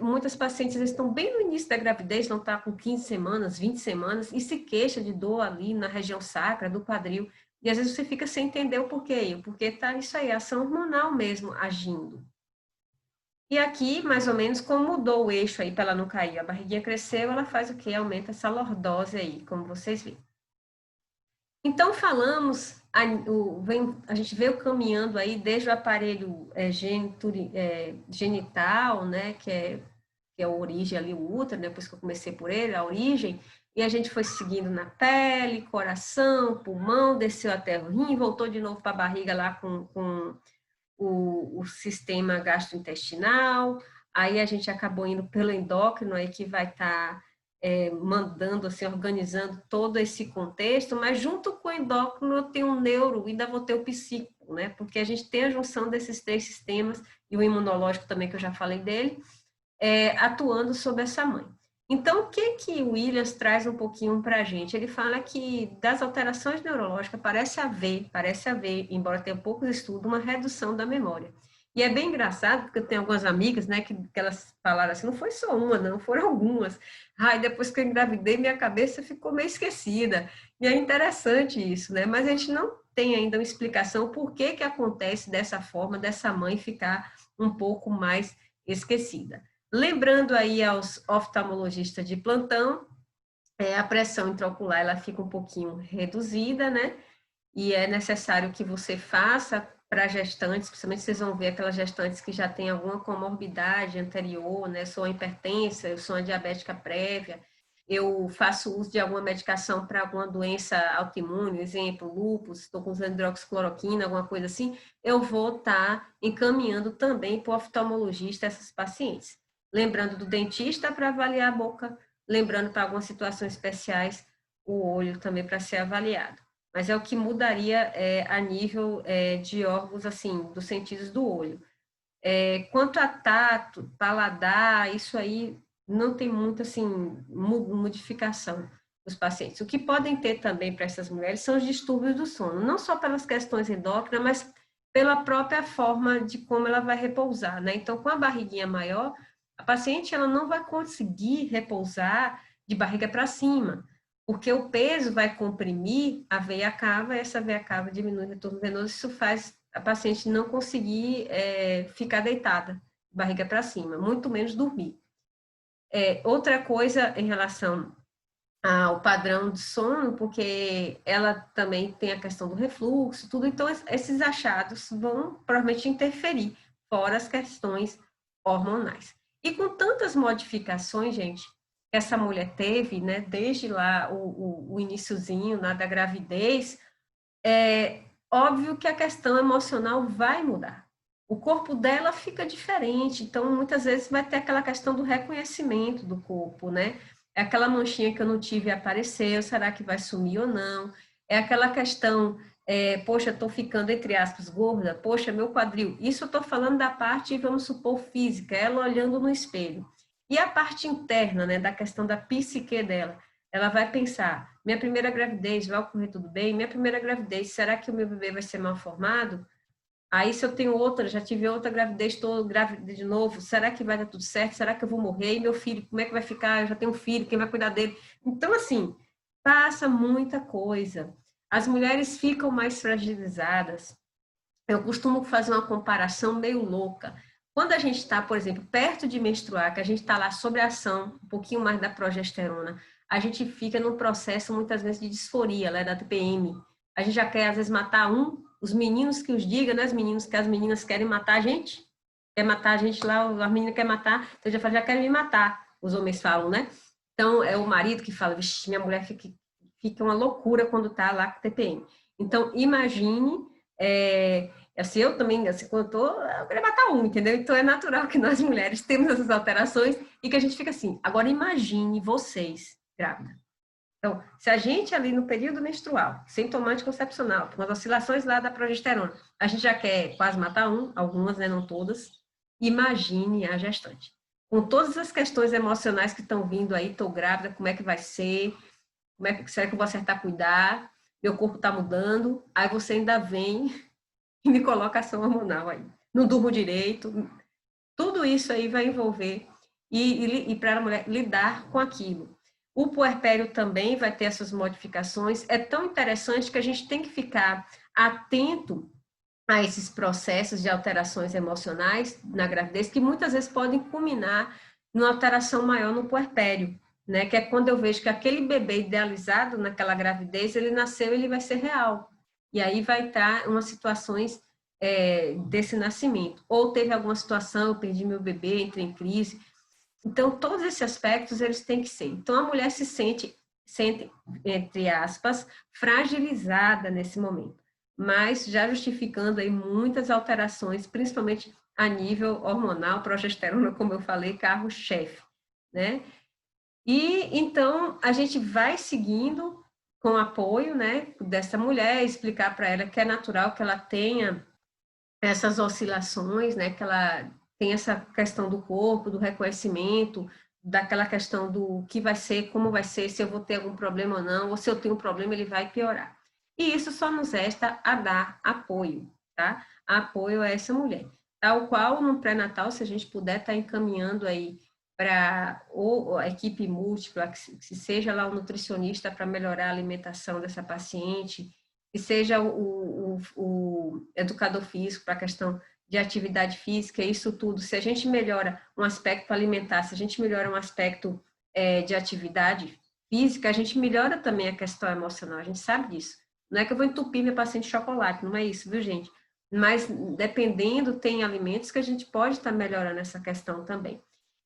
muitas pacientes estão bem no início da gravidez, não está com 15 semanas, 20 semanas, e se queixa de dor ali na região sacra, do quadril, e às vezes você fica sem entender o porquê, porque tá isso aí, ação hormonal mesmo agindo. E aqui, mais ou menos, como mudou o eixo aí para ela não cair, a barriguinha cresceu, ela faz o quê? Aumenta essa lordose aí, como vocês viram. Então, falamos, a gente veio caminhando aí desde o aparelho genital, né, que é a origem ali, o útero, depois que eu comecei por ele, a origem, e a gente foi seguindo na pele, coração, pulmão, desceu até o rim, voltou de novo para a barriga lá com o sistema gastrointestinal, aí a gente acabou indo pelo endócrino, aí que vai estar mandando, assim, organizando todo esse contexto, mas junto com o endócrino eu tenho o neuro e ainda vou ter o psíquico, né? Porque a gente tem a junção desses três sistemas, e o imunológico também, que eu já falei dele, atuando sobre essa mãe. Então, o que o Williams traz um pouquinho para a gente? Ele fala que das alterações neurológicas parece haver, embora tenha poucos estudos, uma redução da memória. E é bem engraçado, porque eu tenho algumas amigas, né, que elas falaram assim, não foi só uma, não, foram algumas. Ai, depois que eu engravidei, minha cabeça ficou meio esquecida. E é interessante isso, né? Mas a gente não tem ainda uma explicação por que acontece dessa forma, dessa mãe ficar um pouco mais esquecida. Lembrando aí aos oftalmologistas de plantão, a pressão intraocular ela fica um pouquinho reduzida, né? E é necessário que você faça para gestantes, principalmente vocês vão ver aquelas gestantes que já têm alguma comorbidade anterior, né? Sou hipertensa, eu sou uma diabética prévia, eu faço uso de alguma medicação para alguma doença autoimune, exemplo, lúpus, estou com hidroxicloroquina, alguma coisa assim, eu vou estar encaminhando também para o oftalmologista essas pacientes. Lembrando do dentista para avaliar a boca, lembrando para algumas situações especiais o olho também para ser avaliado. Mas é o que mudaria a nível de órgãos, assim, dos sentidos do olho. Quanto a tato, paladar, isso aí não tem muita, assim, modificação dos pacientes. O que podem ter também para essas mulheres são os distúrbios do sono, não só pelas questões endócrinas, mas pela própria forma de como ela vai repousar, né? Então, com a barriguinha maior, a paciente ela não vai conseguir repousar de barriga para cima, porque o peso vai comprimir a veia cava, e essa veia cava diminui o retorno venoso, isso faz a paciente não conseguir ficar deitada, barriga para cima, muito menos dormir. Outra coisa em relação ao padrão de sono, porque ela também tem a questão do refluxo, tudo, então esses achados vão provavelmente interferir, fora as questões hormonais. E com tantas modificações, gente, que essa mulher teve, né, desde lá o iniciozinho da gravidez, é óbvio que a questão emocional vai mudar. O corpo dela fica diferente, então muitas vezes vai ter aquela questão do reconhecimento do corpo, né? É aquela manchinha que eu não tive apareceu, será que vai sumir ou não? É aquela questão, poxa, estou ficando, entre aspas, gorda, poxa, meu quadril. Isso eu estou falando da parte, vamos supor, física, ela olhando no espelho. E a parte interna, né, da questão da psique dela, ela vai pensar, minha primeira gravidez, vai ocorrer tudo bem? Minha primeira gravidez, será que o meu bebê vai ser mal formado? Aí se eu tenho outra, já tive outra gravidez, estou grávida de novo, será que vai dar tudo certo? Será que eu vou morrer? E meu filho, como é que vai ficar? Eu já tenho um filho, quem vai cuidar dele? Então, assim, passa muita coisa. As mulheres ficam mais fragilizadas. Eu costumo fazer uma comparação meio louca. Quando a gente está, por exemplo, perto de menstruar, que a gente está lá sob a ação, um pouquinho mais da progesterona, a gente fica num processo, muitas vezes, de disforia, né, da TPM. A gente já quer, às vezes, matar os meninos que os digam, né, os meninos que as meninas querem matar a gente, quer matar a gente lá, a menina quer matar, então já fala, já querem me matar, os homens falam, né? Então, é o marido que fala, vixe, minha mulher fica uma loucura quando está lá com TPM. Então, imagine assim, eu também, assim, quando eu queria matar um, entendeu? Então é natural que nós mulheres temos essas alterações e que a gente fica assim. Agora imagine vocês, grávida. Então, se a gente ali no período menstrual, sem tomar anticoncepcional, com as oscilações lá da progesterona, a gente já quer quase matar um, algumas, né, não todas, imagine a gestante. Com todas as questões emocionais que estão vindo aí, estou grávida, como é que vai ser? será que eu vou acertar a cuidar? Meu corpo está mudando. Aí você ainda vem e me coloca ação hormonal aí. Não durmo direito. Tudo isso aí vai envolver e para a mulher lidar com aquilo. O puerpério também vai ter essas modificações. É tão interessante que a gente tem que ficar atento a esses processos de alterações emocionais na gravidez, que muitas vezes podem culminar numa alteração maior no puerpério, né? Que é quando eu vejo que aquele bebê idealizado naquela gravidez, ele nasceu, ele vai ser real. E aí vai estar umas situações desse nascimento. Ou teve alguma situação, eu perdi meu bebê, entrei em crise. Então, todos esses aspectos, eles têm que ser. Então, a mulher se sente, entre aspas, fragilizada nesse momento, mas já justificando aí muitas alterações, principalmente a nível hormonal, progesterona, como eu falei, carro-chefe, né? E, então, a gente vai seguindo com apoio, né, dessa mulher, explicar para ela que é natural que ela tenha essas oscilações, né, que ela tem essa questão do corpo, do reconhecimento, daquela questão do que vai ser, como vai ser, se eu vou ter algum problema ou não, ou se eu tenho um problema, ele vai piorar. E isso só nos resta a dar apoio, tá? Apoio a essa mulher. Tal qual no pré-natal, se a gente puder estar encaminhando aí para a equipe múltipla, que seja lá o nutricionista para melhorar a alimentação dessa paciente, que seja o educador físico para a questão de atividade física, isso tudo, se a gente melhora um aspecto alimentar, se a gente melhora um aspecto de atividade física, a gente melhora também a questão emocional, a gente sabe disso. Não é que eu vou entupir minha paciente de chocolate, não é isso, viu, gente? Mas, dependendo, tem alimentos que a gente pode estar melhorando essa questão também.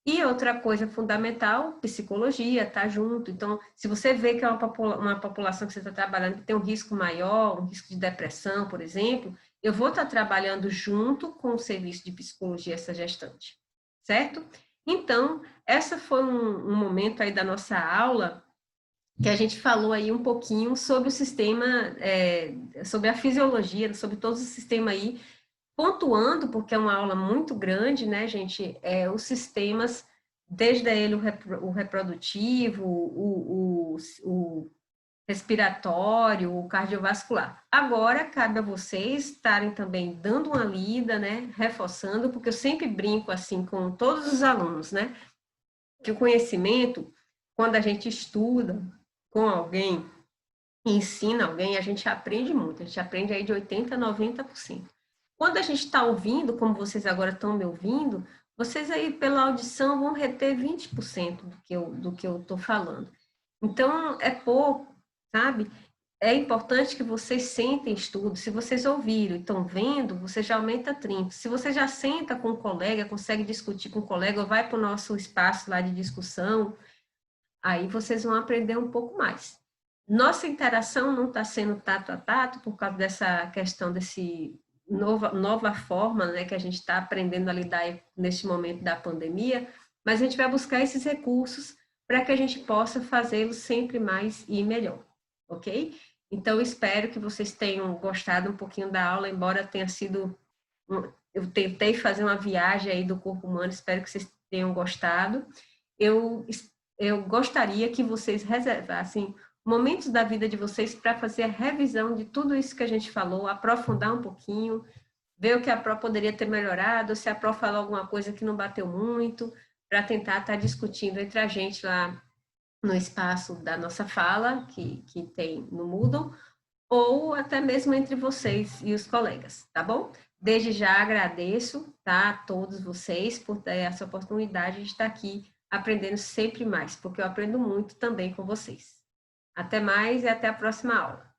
E outra coisa fundamental, psicologia, tá junto. Então, se você vê que é uma população que você está trabalhando que tem um risco maior, um risco de depressão, por exemplo, eu vou estar trabalhando junto com o serviço de psicologia essa gestante, certo? Então, essa foi um momento aí da nossa aula que a gente falou aí um pouquinho sobre o sistema, sobre a fisiologia, sobre todo o sistema aí, pontuando, porque é uma aula muito grande, né, gente, os sistemas, desde ele o reprodutivo, o respiratório, o cardiovascular. Agora, cabe a vocês estarem também dando uma lida, né, reforçando, porque eu sempre brinco assim com todos os alunos, né, que o conhecimento, quando a gente estuda com alguém, ensina alguém, a gente aprende muito, a gente aprende aí de 80% a 90%. Quando a gente está ouvindo, como vocês agora estão me ouvindo, vocês aí pela audição vão reter 20% do que eu estou falando. Então, é pouco, sabe? É importante que vocês sentem estudo. Se vocês ouviram e estão vendo, você já aumenta 30. Se você já senta com um colega, consegue discutir com um colega, ou vai para o nosso espaço lá de discussão, aí vocês vão aprender um pouco mais. Nossa interação não está sendo tato a tato por causa dessa questão desse nova forma, né, que a gente está aprendendo a lidar neste momento da pandemia, mas a gente vai buscar esses recursos para que a gente possa fazê-los sempre mais e melhor, ok? Então, espero que vocês tenham gostado um pouquinho da aula, embora tenha sido... Eu tentei fazer uma viagem aí do corpo humano, espero que vocês tenham gostado. Eu gostaria que vocês reservassem momentos da vida de vocês para fazer a revisão de tudo isso que a gente falou, aprofundar um pouquinho, ver o que a Pro poderia ter melhorado, se a Pro falou alguma coisa que não bateu muito, para tentar estar discutindo entre a gente lá no espaço da nossa fala, que tem no Moodle, ou até mesmo entre vocês e os colegas, tá bom? Desde já agradeço, tá, a todos vocês por ter essa oportunidade de estar aqui aprendendo sempre mais, porque eu aprendo muito também com vocês. Até mais e até a próxima aula.